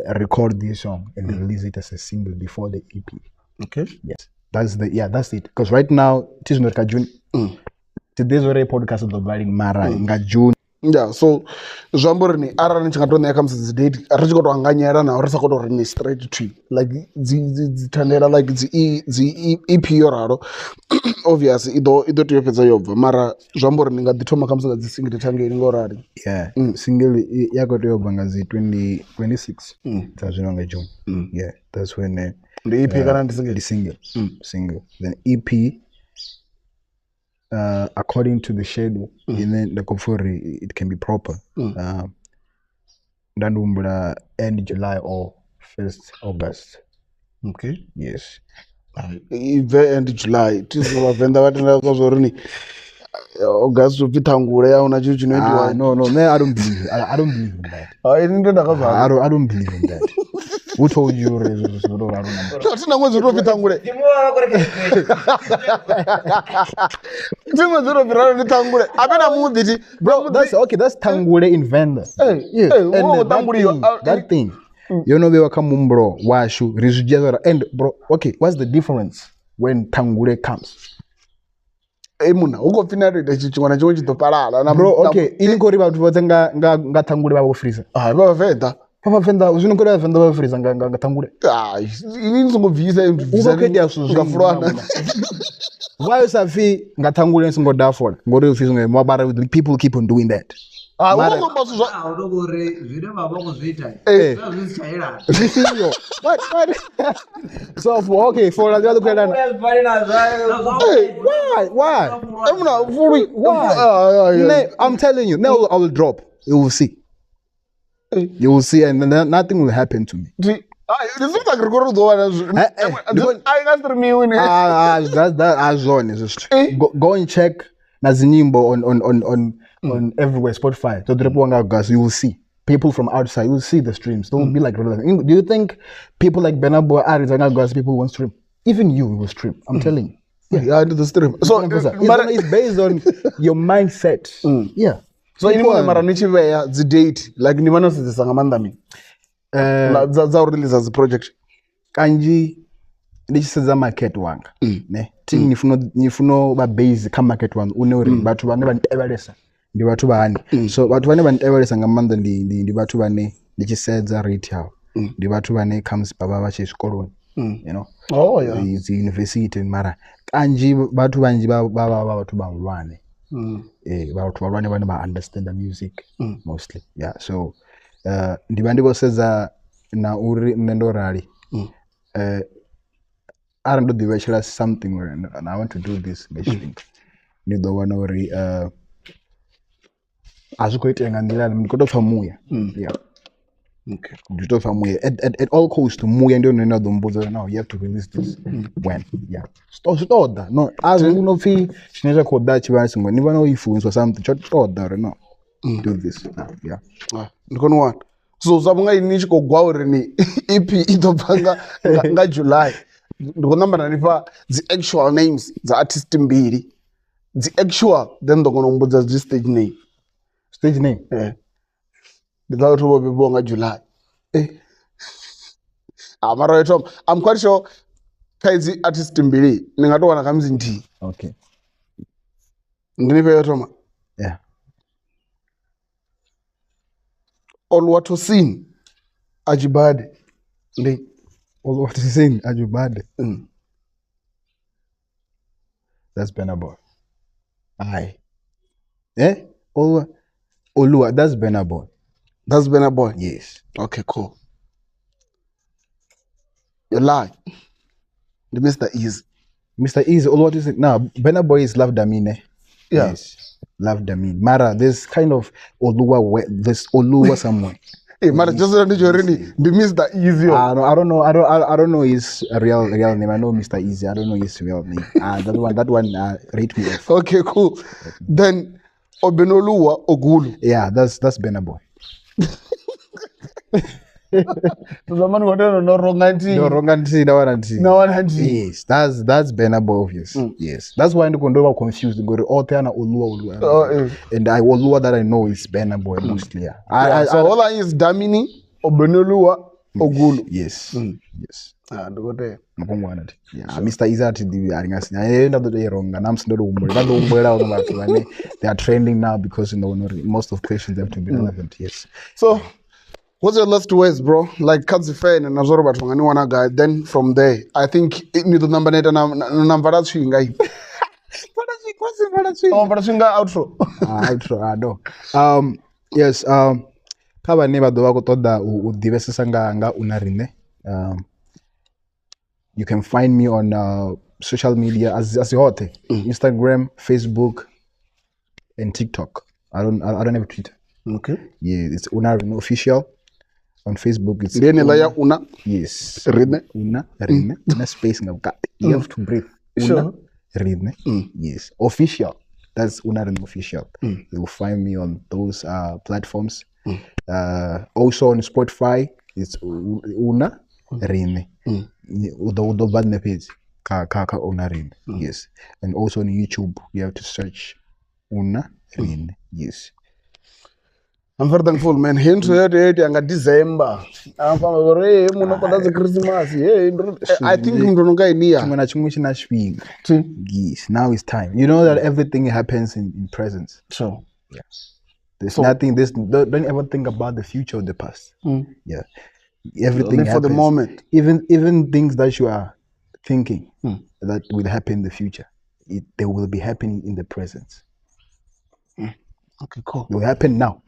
record this song and release it as a single before the EP. Okay. Yes. That's it. Because right now it is not June. Today's already podcast of the Blind Mara in June. Yeah, so Jamborni Aran Chakatona comes to the date. I just got on Ganyara and I also got on a straight tree. Like the Tanera, like the EP or obviously, it to your Mara Jamborni got the Toma comes to the single Tangi in Gorari. Yeah, single Yagoto Bangazi 2026. That's June. Yeah, that's when the EP the single. Then EP. According to the schedule, in the Kofuri, it can be proper. Dandumbra end July or 1st August. Okay. Yes. End July. It is over Venda Wave. August to Vitangura on a judge. No, I don't believe. I don't believe in that. I don't believe in that. Who told you Tina mwezi utopitangule. Tina mwezi utopitangule. Apena muditi. Bro, that's tangule in Venda. Yeah. And that thing. You know, we were coming, bro. Washu, Rizujazara. And, bro, okay, what's the difference when tangule comes? Emuna, uko finale de chichwana chonchi topalala. Bro, okay, ini kori ba tuvote nga tangule ba freezer. Baba Venda. Papa Venda, uzino kori ba Venda ba freezer nga tangule. Ini nzongo visa ngafurana. Why is afi nga tangule nsingo dafora? Ngori freezer ngabara people keep on doing that. What? So okay, for the other why? I'm telling you, now I will drop. You will see. You will see, and then nothing will happen to me. That's go and check Nazinimbo on everywhere, Spotify. So you will see people from outside. You will see the streams. Don't be like relevant. Do you think people like Burna Boy, people won't stream? Even you will stream. I'm telling you. Yeah, I do the stream. So it's based on your mindset. Yeah. So you know the date like ni mana sizisanga mandami. Za release as a project. Kanji ndichisedza market wanga. Ne. Ting nifuno ba base ka market wanga unori bathu bane bantebalesa. Ndi bathu bani. So bathu bane bantebalesa ngamanda ndi bathu bane ndichisedza rate yawo. Ndi bathu bane comes baba bache esikoloni. You know. Oh yeah. It's university mara. Kanji bathu banji bathu balwane. Bathu balwane bane ba understand the music mostly. Yeah. So ndibandiko seza na uri ndorali. I don't do the something and I want to do this thing. Ni do one ori azukoite ngandila mkoto famuya. Yeah. Okay. Mkoto famuya. At all costs to muya ndio nenda domboza now you have to release this when. Yeah. Stop that. No, as you know fi shineza ko dachi basi ngo niba no influence or something. Stop that no. Do this. Yeah. Ndikono one. So zabunga inichi ko gwaure ni EP itopanga nga July. Ndikona nipa the actual names the artist mbili. The actual then ndikono mboza the stage name. Stage name? Yeah. Ndikala to bobo nga July. Amara Tom, I'm quite sure kaizi artist mbili ningatwana kamzi ndi. Okay. Ndinipe Tom. Yeah. Olwatosin Ajibade. Ndi. Olwatosin Ajibade. That's Burna Boy. Aye. Eh? Olua, that's Burna Boy. That's Burna Boy? Yes. Okay, cool. You lie. The Mr. Easy. Mr. Easy, what is it? Now, Burna Boy is Love Damine. Yeah. Yes. Love Damine. Mara, there's kind of Olua, there's Olua somewhere. Hey, Mara, just already the Mr. Easy. I don't know. I don't know his real name. I know Mr. Easy. I don't know his real name. That one rate me off. Okay, cool. Then Obenoluwa Ogulu. Yeah, that's Burna Boy. No wrong auntie. No wrong auntie. No one auntie. Yes, that's Burna Boy, obvious. Yes, that's why I'm confused. Go to Oteana Olua. And Olua that I know is Burna Boy mostly. Yeah. So all I is Damini Obenoluwa Ogulu. Yes. Yes. Go there. Yeah. Mr. Izat the end of the day wrong. And I'm still they are trending now because most of questions have to be relevant. Yes. So. What's your last words, bro? Like Kazi Fan and Nazoro Batwanga Niwana guy. Then from there, I think it need to number net and number that swing guy. Oh, but outro. Outro, no. Yes. Kaba neba doa kotoda udivese sanga unarine. You can find me on social media as yote. Instagram, Facebook, and TikTok. I don't have Twitter. Okay. Yeah, it's Unarine official. On Facebook, it's Una. Yes. Rine. Una space. You have to breathe. Sure. Rine. Yes. Official. That's Unarine official. You'll find me on those platforms. Also on Spotify, it's Una Rine. Udo bad na page. Ka Una Rine. Yes. And also on YouTube, you have to search Una Rine. Yes. I'm very thankful, man. Hinto yanga December. I'm from Christmas. I think yes. Now it's time. You know that everything happens in presence. Sure. Yeah. There's nothing. Don't ever think about the future or the past. Yeah. Everything happens for the moment. Even things that you are thinking that will happen in the future, they will be happening in the present. Okay, cool. It will happen now.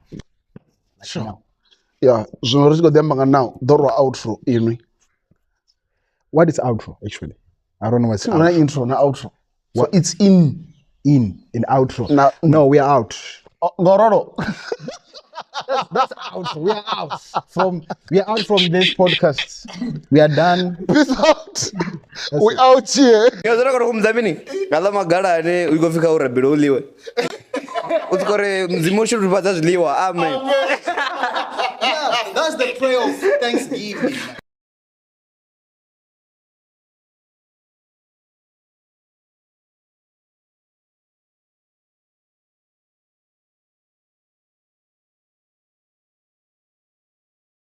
Sure. Now. Yeah, so let's go now. Doro outro in. What is outro actually? I don't know what's outro. Not intro, not outro. So it's in outro. Now, no, we are out. Gororo. That's outro. We are out from this podcast. We are done. Peace out. We out here. That's the prayer of Thanksgiving.